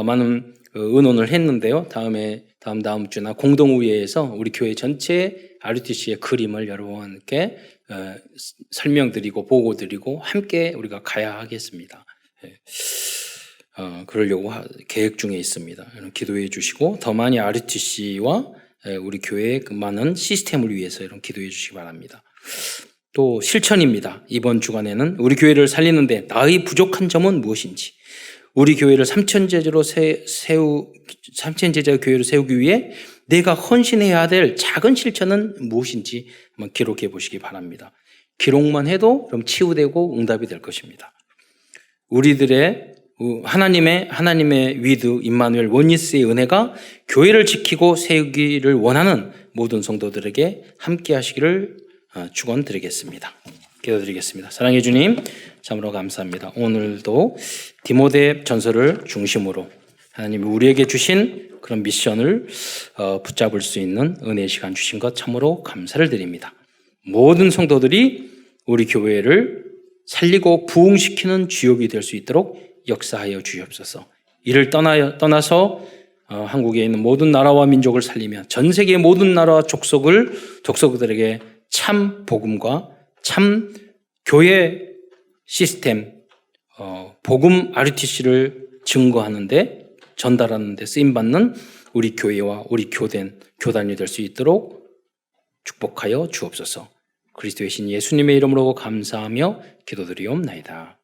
많은 의논을 했는데요. 다음 주나 공동의회에서 우리 교회 전체 RUTC의 그림을 여러분께 설명드리고 보고드리고 함께 우리가 가야 하겠습니다. 그러려고 계획 중에 있습니다. 기도해 주시고 더 많이 RUTC와 우리 교회의 그 많은 시스템을 위해서 기도해 주시기 바랍니다. 또 실천입니다. 이번 주간에는 우리 교회를 살리는데 나의 부족한 점은 무엇인지, 우리 교회를 삼천제자 교회를 세우기 위해 내가 헌신해야 될 작은 실천은 무엇인지 한번 기록해 보시기 바랍니다. 기록만 해도 그럼 치유되고 응답이 될 것입니다. 우리들의 하나님의 위드 임마누엘 원니스의 은혜가 교회를 지키고 세우기를 원하는 모든 성도들에게 함께 하시기를 축원드리겠습니다. 기도드리겠습니다. 사랑해 주님, 참으로 감사합니다. 오늘도 디모데 전서를 중심으로 하나님이 우리에게 주신 그런 미션을 붙잡을 수 있는 은혜의 시간 주신 것 참으로 감사를 드립니다. 모든 성도들이 우리 교회를 살리고 부흥시키는 주역이 될 수 있도록 역사하여 주시옵소서. 이를 떠나서 한국에 있는 모든 나라와 민족을 살리며 전 세계의 모든 나라와 족속들에게 참 복음과 참 교회 시스템, 복음 RUTC를 증거하는데 전달하는 데 쓰임받는 우리 교회와 우리 교단이 될 수 있도록 축복하여 주옵소서. 그리스도의 신 예수님의 이름으로 감사하며 기도드리옵나이다.